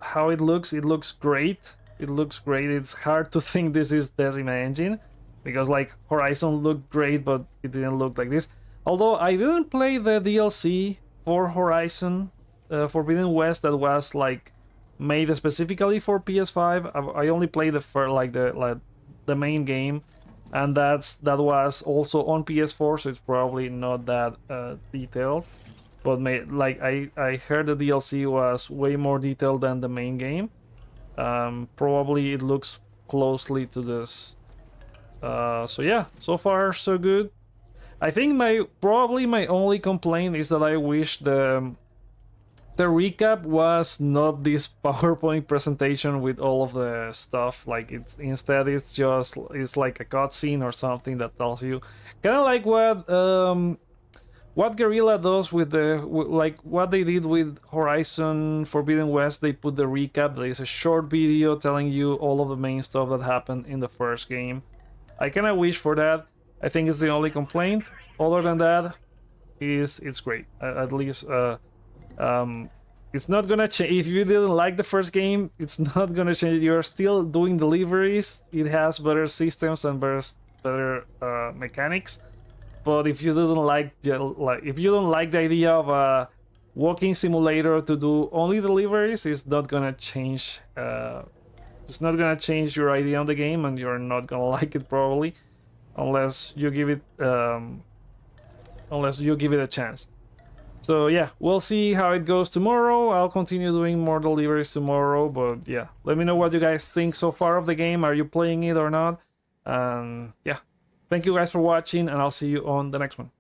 how it looks. It looks great. It looks great. It's hard to think this is Decima engine, because like Horizon looked great, but it didn't look like this. Although I didn't play the DLC for Horizon Forbidden West that was like made specifically for PS5. I only played the main game, and that was also on PS4, so it's probably not that detailed. But I heard the DLC was way more detailed than the main game. Probably it looks closely to this. So yeah, so far so good. I think probably my only complaint is that I wish the recap was not this PowerPoint presentation with all of the stuff. Like instead it's like a cutscene or something that tells you, kind of like what Guerrilla does with like what they did with Horizon Forbidden West. They put the recap. There is a short video telling you all of the main stuff that happened in the first game. I kind of wish for that. I think it's the only complaint. Other than that, it's great. At least it's not gonna change. If you didn't like the first game, it's not gonna change. You're still doing deliveries. It has better systems and better mechanics. But if you didn't if you don't like the idea of a walking simulator to do only deliveries, it's not gonna change. It's not gonna change your idea on the game, and you're not gonna like it probably, unless you give it a chance. So yeah, we'll see how it goes tomorrow. I'll continue doing more deliveries tomorrow, but yeah, let me know what you guys think so far of the game. Are you playing it or not? And yeah, thank you guys for watching, and I'll see you on the next one.